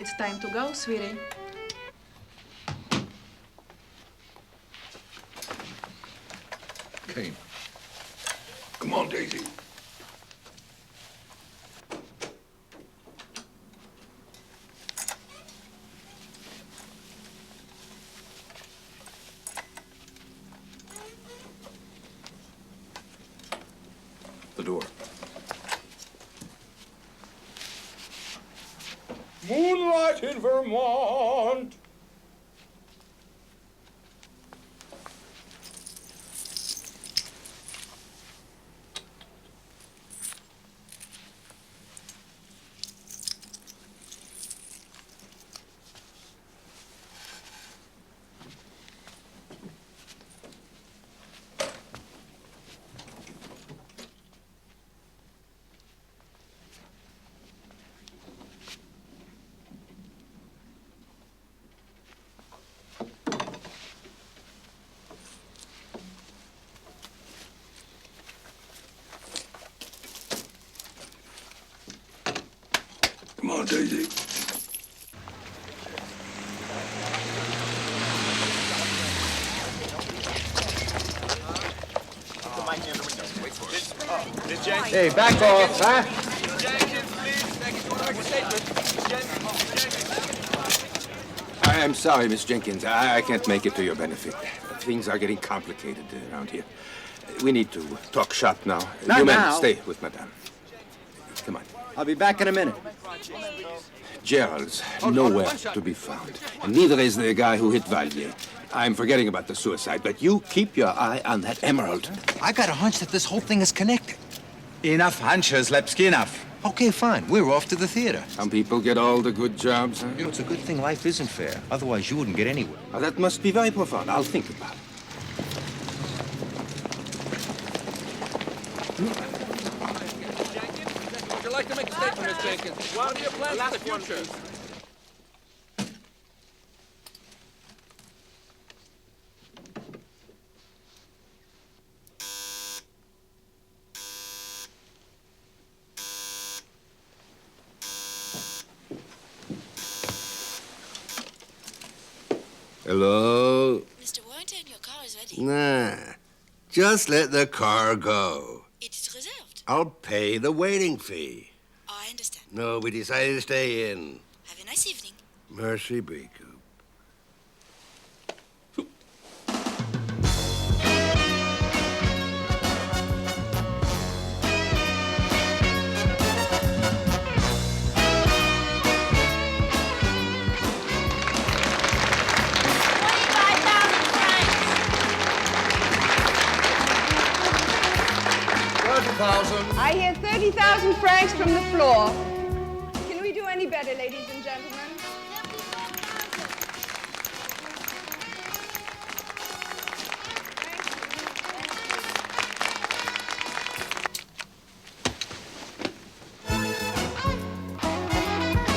Speaker 17: It's time to go, sweetie.
Speaker 13: Kane. Come on, Daisy. The door.
Speaker 5: Moonlight in Vermont.
Speaker 13: Come on, Daisy.
Speaker 5: Hey, back off, huh?
Speaker 1: I'm sorry, Miss Jenkins. I can't make it to your benefit. Things are getting complicated around here. We need to talk shop now.
Speaker 14: Not
Speaker 1: you men,
Speaker 14: now.
Speaker 1: stay with Madame. Come on.
Speaker 14: I'll be back in a minute.
Speaker 1: Gerald's nowhere to be found. And neither is the guy who hit Valier. I'm forgetting about the suicide, but you keep your eye on that emerald.
Speaker 13: I got a hunch that this whole thing is connected.
Speaker 6: Enough hunches, Lepsky, enough.
Speaker 13: Okay, fine. We're off to the theater.
Speaker 1: Some people get all the good jobs, huh?
Speaker 13: You know, it's a good thing life isn't fair. Otherwise, you wouldn't get anywhere.
Speaker 1: Now, that must be very profound. I'll think about it.
Speaker 5: Would you like to make a statement, Miss Jenkins? What are your plans for the future?
Speaker 23: Hello?
Speaker 2: Mr. Warrington, your car is ready.
Speaker 23: Nah. Just let the car go.
Speaker 2: It is reserved.
Speaker 23: I'll pay the waiting fee.
Speaker 2: I understand.
Speaker 23: No, we decided to stay in.
Speaker 2: Have a nice evening.
Speaker 23: Mercy be.
Speaker 17: I hear 30,000 francs from the floor. Can we do any better, ladies and gentlemen?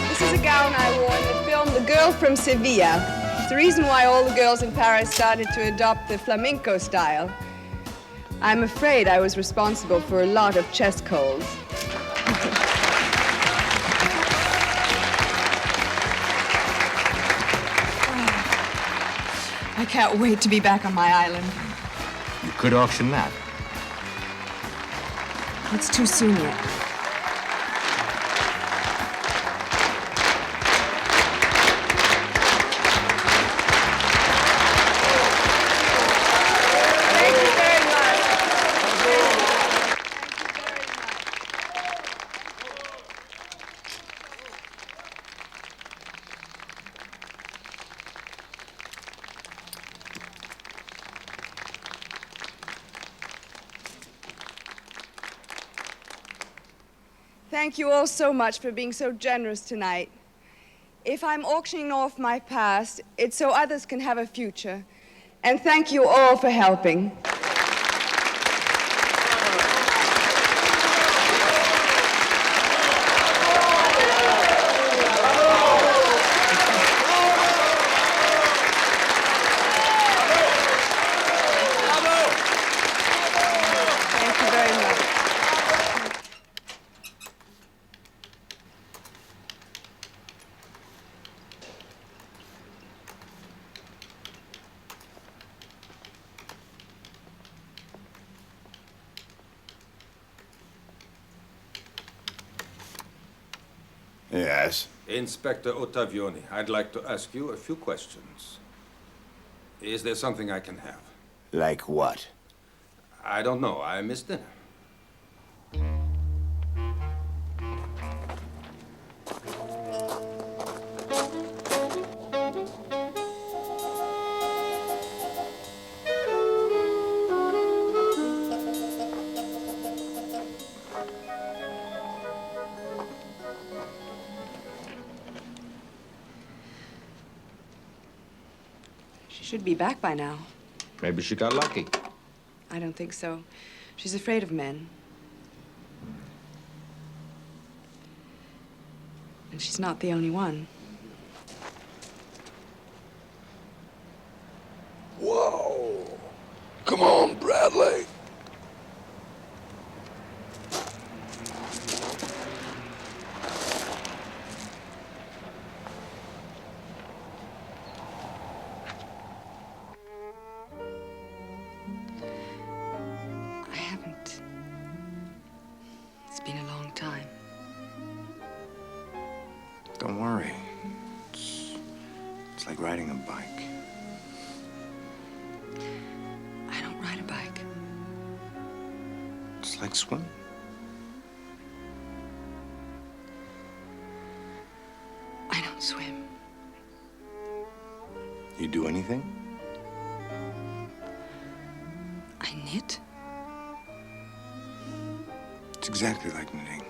Speaker 17: This is a gown I wore in the film The Girl from Sevilla. It's the reason why all the girls in Paris started to adopt the flamenco style. I'm afraid I was responsible for a lot of chest colds. I can't wait to be back on my island.
Speaker 13: You could auction that.
Speaker 17: It's too soon yet. Thank you very much. Thank you all so much for being so generous tonight. If I'm auctioning off my past, it's so others can have a future. And thank you all for helping. Thank you very much.
Speaker 1: Yes?
Speaker 3: Inspector Ottavioni, I'd like to ask you a few questions. Is there something I can have?
Speaker 1: Like what?
Speaker 3: I don't know. I missed dinner.
Speaker 17: She should be back by now.
Speaker 13: Maybe she got lucky.
Speaker 17: I don't think so. She's afraid of men. And she's not the only one.
Speaker 20: Whoa! Come on, Bradley.
Speaker 17: I haven't. It's been a long time.
Speaker 13: Don't worry. It's like riding a bike.
Speaker 17: I don't ride a bike.
Speaker 13: It's like swimming.
Speaker 17: I don't swim.
Speaker 13: You do anything?
Speaker 17: I knit.
Speaker 13: It's exactly like knitting.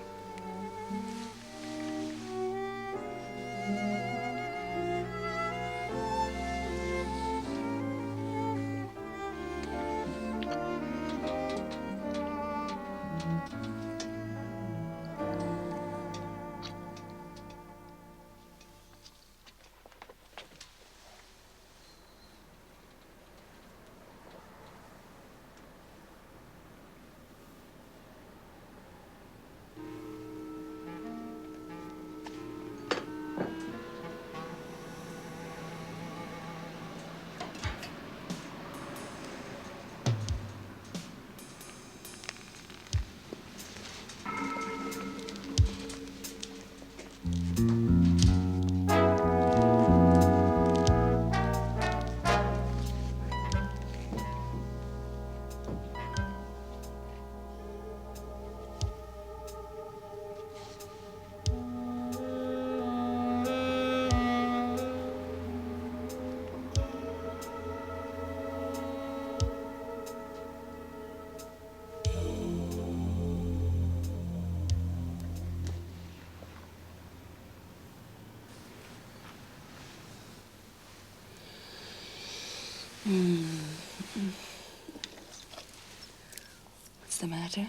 Speaker 18: What's the matter?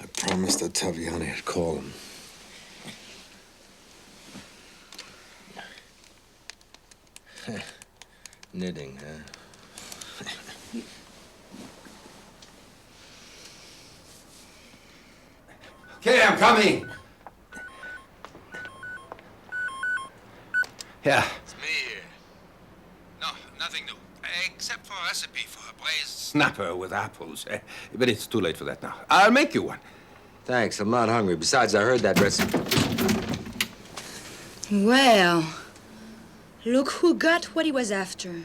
Speaker 13: I promised that Taviani I'd call him. Knitting, huh?
Speaker 3: Okay, I'm coming. Yeah.
Speaker 13: It's me here. No, nothing new. Except for a recipe for a braised...
Speaker 3: Snapper with apples. But it's too late for that now. I'll make you one.
Speaker 13: Thanks, I'm not hungry. Besides, I heard that recipe.
Speaker 18: Well, look who got what he was after.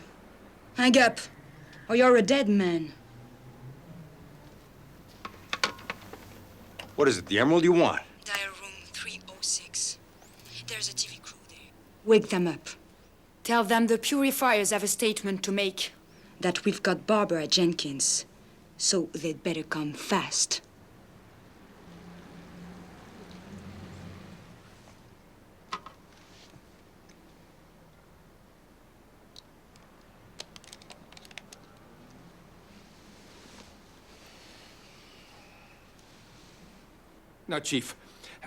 Speaker 18: Hang up, or you're a dead man.
Speaker 13: What is it, the emerald you want?
Speaker 18: Dial room 306. There's a TV crew there. Wake them up. Tell them the purifiers have a statement to make. That we've got Barbara Jenkins. So they'd better come fast.
Speaker 3: Now, Chief,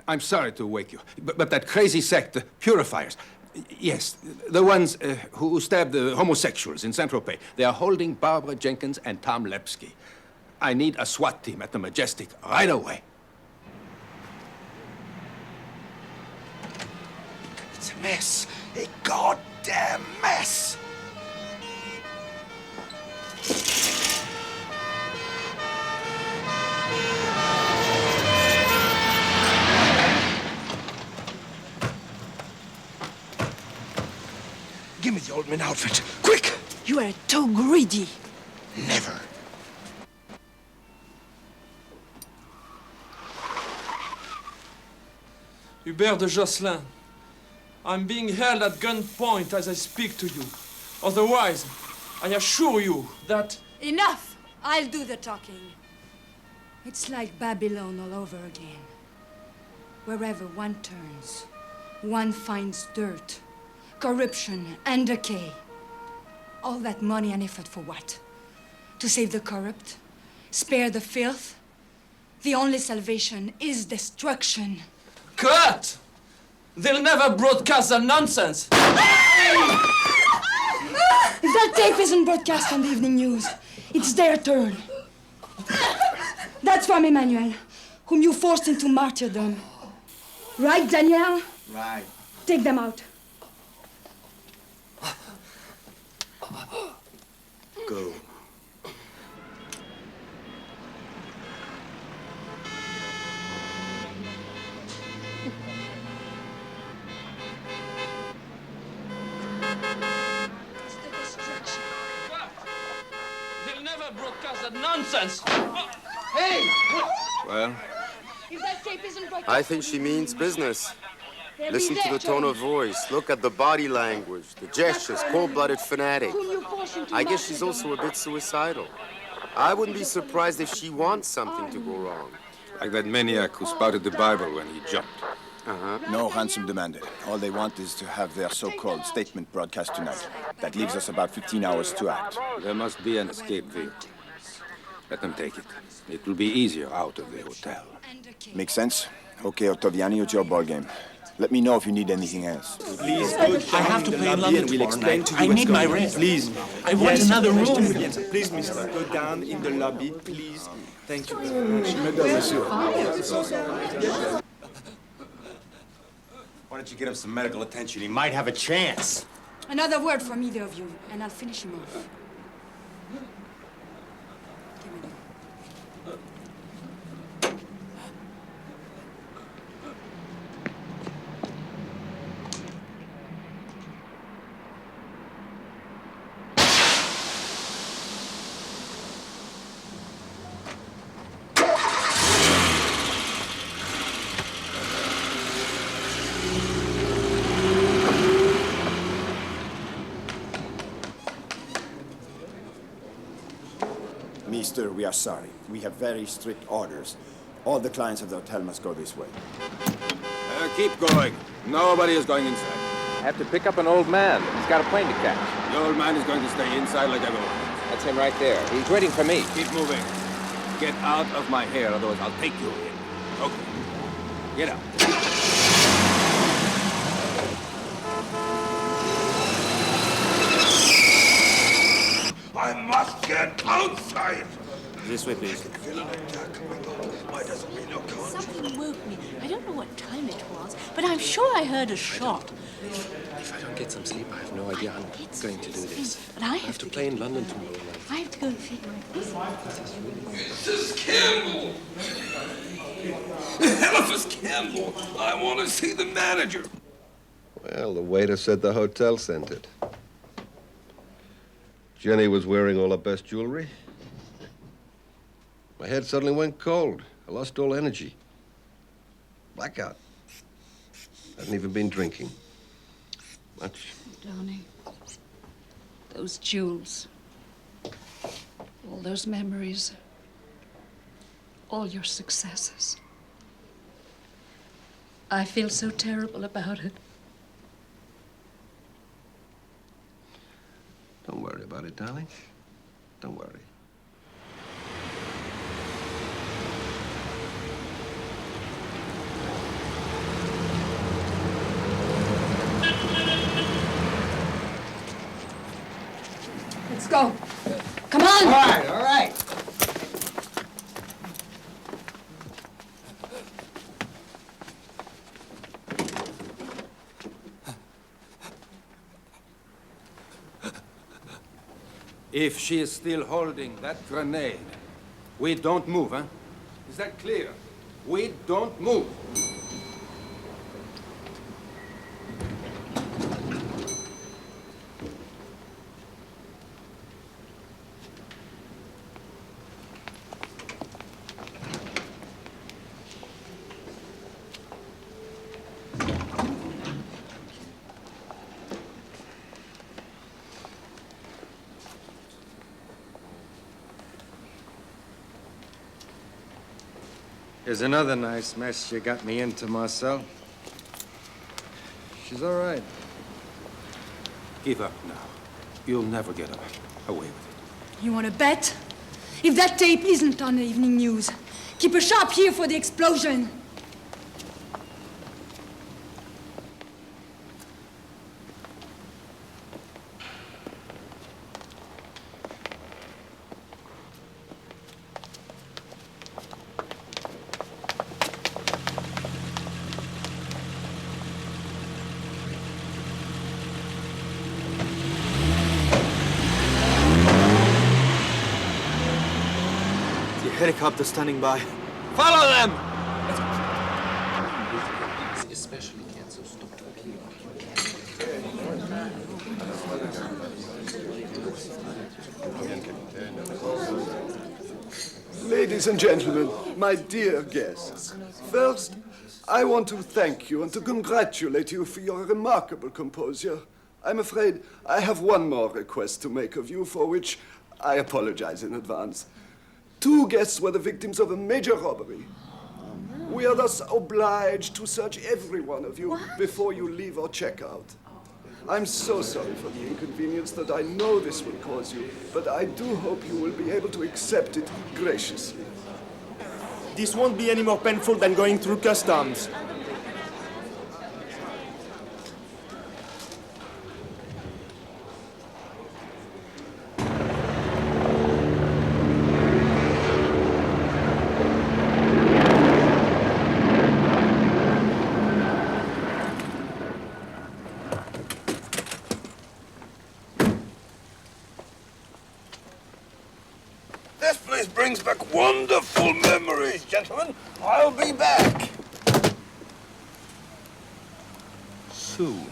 Speaker 3: I'm sorry to wake you, but that crazy sect, the Purifiers, yes, the ones who stabbed the homosexuals in Saint-Tropez, they are holding Barbara Jenkins and Tom Lepsky. I need a SWAT team at the Majestic right away.
Speaker 1: It's a mess. A goddamn mess.
Speaker 14: Give me the old man outfit. Quick!
Speaker 18: You are too greedy.
Speaker 14: Never.
Speaker 5: Hubert de Josselin, I'm being held at gunpoint as I speak to you. Otherwise, I assure you that...
Speaker 18: Enough! I'll do the talking. It's like Babylon all over again. Wherever one turns, one finds dirt, corruption, and decay. All that money and effort for what? To save the corrupt? Spare the filth? The only salvation is destruction.
Speaker 5: Cut! They'll never broadcast that nonsense!
Speaker 18: If that tape isn't broadcast on the evening news, it's their turn. That's from Emmanuel, whom you forced into martyrdom. Right, Daniel?
Speaker 14: Right.
Speaker 18: Take them out.
Speaker 14: Go.
Speaker 5: They'll never broadcast that nonsense!
Speaker 18: Hey!
Speaker 10: Well,
Speaker 18: If that tape isn't broadcast,
Speaker 10: I think she means business.
Speaker 18: they'll
Speaker 10: Listen
Speaker 18: be
Speaker 10: to the
Speaker 18: their
Speaker 10: tone
Speaker 18: turn.
Speaker 10: of voice. Look at the body language, the gestures, cold-blooded fanatic.
Speaker 18: Whom you forced into
Speaker 10: I guess she's
Speaker 18: martyrdom.
Speaker 10: also a bit suicidal. I wouldn't be surprised if she wants something to go wrong.
Speaker 3: Like that maniac who spouted the Bible when he jumped.
Speaker 16: No ransom demanded. All they want is to have their so-called statement broadcast tonight. That leaves us about 15 hours to act.
Speaker 3: There must be an escape vehicle. Let them take it. It will be easier out of the hotel.
Speaker 16: Makes sense? Okay, Ottaviani, it's your ballgame. Let me know if you need anything else.
Speaker 14: Please, I have to play in London tomorrow night. I need my rest. Please. I want another room. Please, mister, go down in the lobby, please. Thank you very much.
Speaker 21: Why don't you get him some medical attention? He might have a chance.
Speaker 18: Another word from either of you, and I'll finish him off.
Speaker 16: Mister, we are sorry. We have very strict orders. All the clients of the hotel must go this way.
Speaker 3: Keep going. Nobody is going inside.
Speaker 24: I have to pick up an old man. He's got a plane to catch.
Speaker 3: The old man is going to stay inside like everyone.
Speaker 24: That's him right there. He's waiting for me.
Speaker 3: Keep moving. Get out of my hair, otherwise I'll take you in. Okay. Get out.
Speaker 1: I must get outside!
Speaker 21: This way, please.
Speaker 25: Something woke me. I don't know what time it was, but I'm sure I heard a shot.
Speaker 26: If I don't get some sleep, I have no idea how I'm going to do this.
Speaker 25: But I have
Speaker 26: to play in London tomorrow night.
Speaker 25: I have to go and feed my pussy.
Speaker 1: Mrs. Campbell! Eliphas Campbell! I want to see the manager!
Speaker 23: Well, the waiter said the hotel sent it. Jenny was wearing all her best jewelry. My head suddenly went cold. I lost all energy. Blackout. Hadn't even been drinking. Much.
Speaker 11: Darling, those jewels, all those memories, all your successes. I feel so terrible about it.
Speaker 23: Don't worry about it, darling. Don't worry.
Speaker 18: go. Come on!
Speaker 21: All right, all right.
Speaker 3: If she is still holding that grenade, we don't move, huh? Is that clear? We don't move.
Speaker 23: Here's another nice mess you got me into, Marcel. She's all right.
Speaker 3: Give up now. You'll never get away with it.
Speaker 18: You want to bet? If that tape isn't on the evening news, keep a sharp ear for the explosion.
Speaker 9: Helicopter standing by.
Speaker 5: Follow them!
Speaker 26: Especially can't so stop talking.
Speaker 12: Ladies and gentlemen, my dear guests, first, I want to thank you and to congratulate you for your remarkable composure. I'm afraid I have one more request to make of you, for which I apologize in advance. 2 guests were the victims of a major robbery. We are thus obliged to search every one of you before you leave or check out. I'm so sorry for the inconvenience that I know this will cause you, but I do hope you will be able to accept it graciously.
Speaker 14: This won't be any more painful than going through customs.
Speaker 16: This place brings back wonderful memories, gentlemen. I'll be back.
Speaker 9: Soon.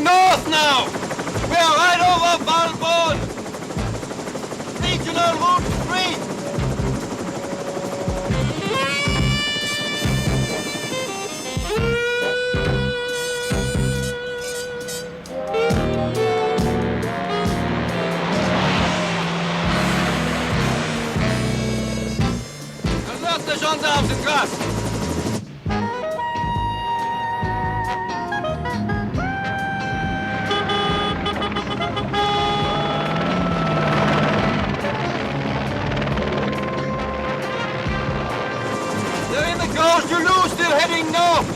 Speaker 5: North now! We are right over Valbonne! Regional Route 3! Alerte les gendarmes de grâce! You lose, still heading north!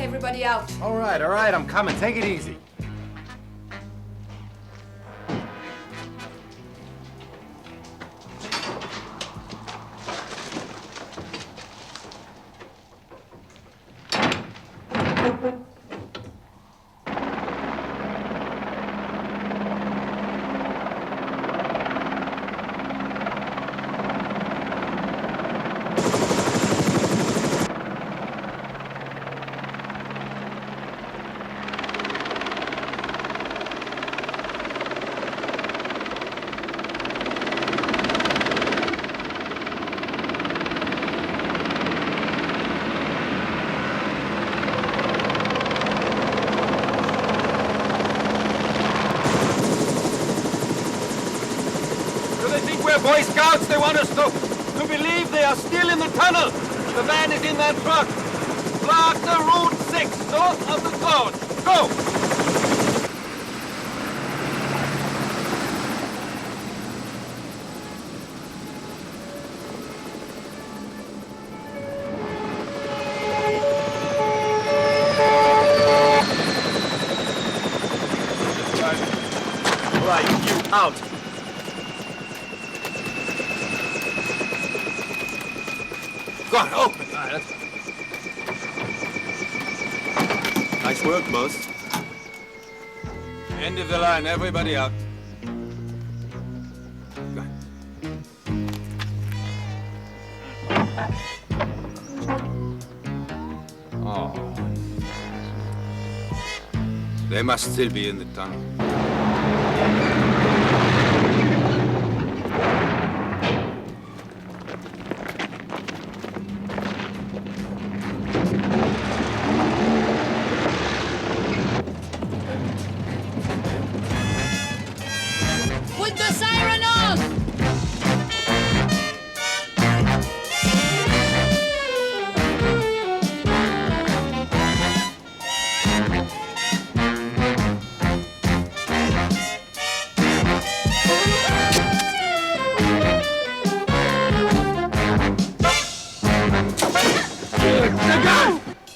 Speaker 18: Everybody out.
Speaker 21: All right, I'm coming. Take it easy.
Speaker 1: Boy Scouts, they want us to believe they are still in the tunnel. The van is in that truck. Block the Route 6, north of the cone. Go!
Speaker 10: Right, you out.
Speaker 1: Go on, open. All right,
Speaker 9: Nice work, boss.
Speaker 3: End of the line, everybody out. Go on. Oh. They must still be in the tunnel.
Speaker 18: Put the siren on!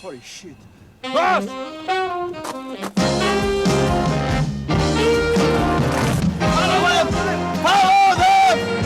Speaker 1: Holy shit. Boss! Follow them!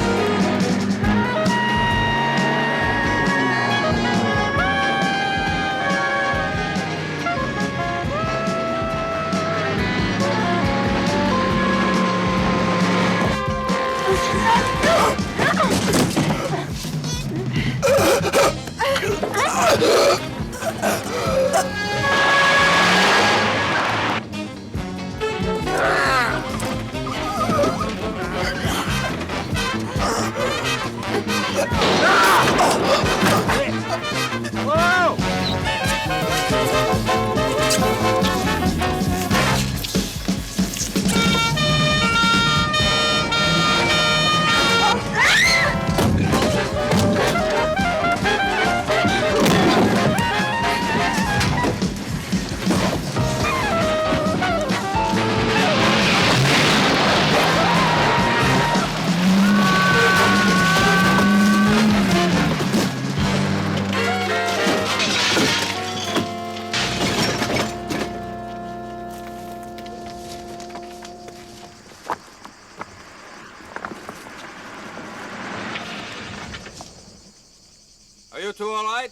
Speaker 3: Are you two all right?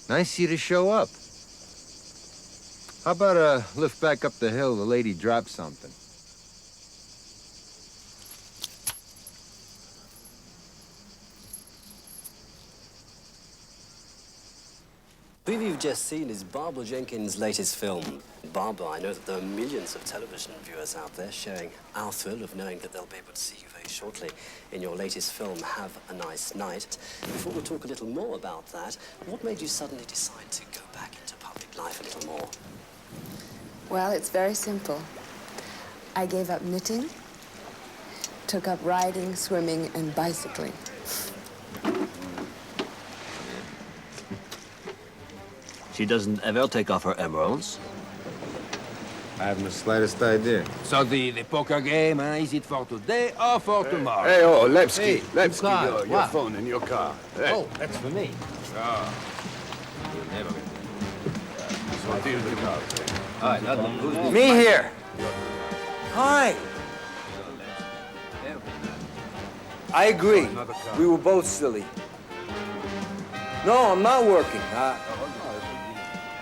Speaker 13: Nice of you to show up. How about a lift back up the hill? The lady dropped something.
Speaker 4: The movie you've just seen is Barbara Jenkins' latest film. Barbara, I know that there are millions of television viewers out there sharing our thrill of knowing that they'll be able to see you very shortly in your latest film, Have a Nice Night. Before we talk a little more about that, what made you suddenly decide to go back into public life a little more?
Speaker 17: Well, it's very simple. I gave up knitting, took up riding, swimming, and bicycling.
Speaker 4: She doesn't ever take off her emeralds.
Speaker 13: I haven't the slightest idea.
Speaker 3: So the poker game, is it for today or for tomorrow?
Speaker 12: Hey, oh, Lepsky.
Speaker 3: Hey,
Speaker 12: Lepsky, your
Speaker 3: what?
Speaker 12: phone in your car. Hey.
Speaker 3: Oh, that's for me. Oh. You'll never get
Speaker 12: So deal with the car.
Speaker 3: All right, who's
Speaker 6: Me here. Hi. I agree. We were both silly. No, I'm not working.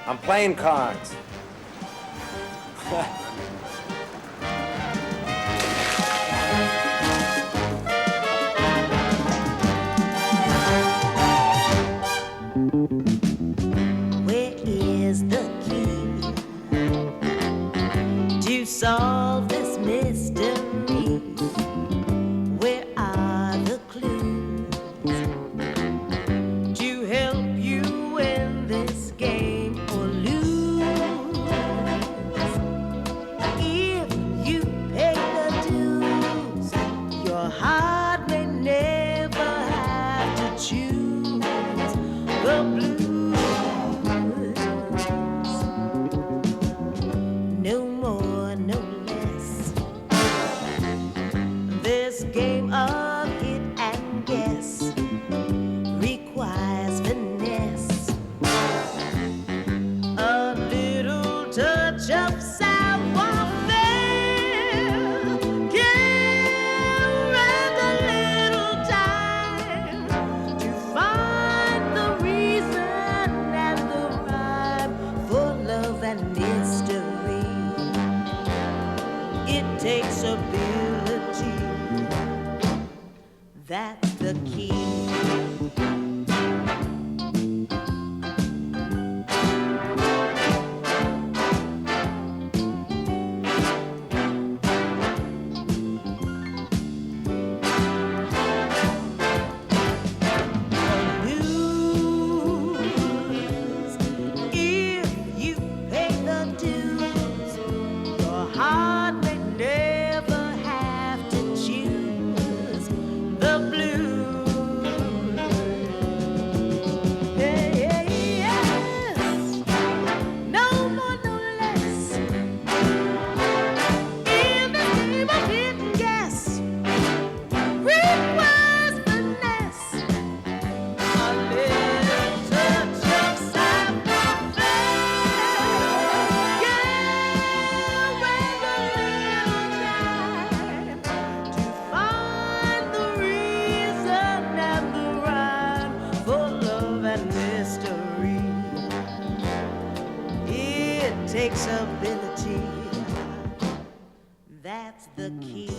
Speaker 24: I'm playing cards.
Speaker 2: Where is the key to solve this mystery? Where are the clues to help you win this game or lose? If you pay the dues, your heart may never have to choose the blues. No more, no less. This game of hit and guess requires finesse. A little touch of savoir-faire can rent a little time to find the reason and the rhyme for love and mystery. It takes ability. That's the key. Lose if you pay the dues. Your heart may never have to choose the blues. Yes. No more, no less. In the game of hit and guess requires finesse. A little touch of savoir-faire can wait a little time to find the reason and the rhyme for love and mystery. It takes ability. That's the key.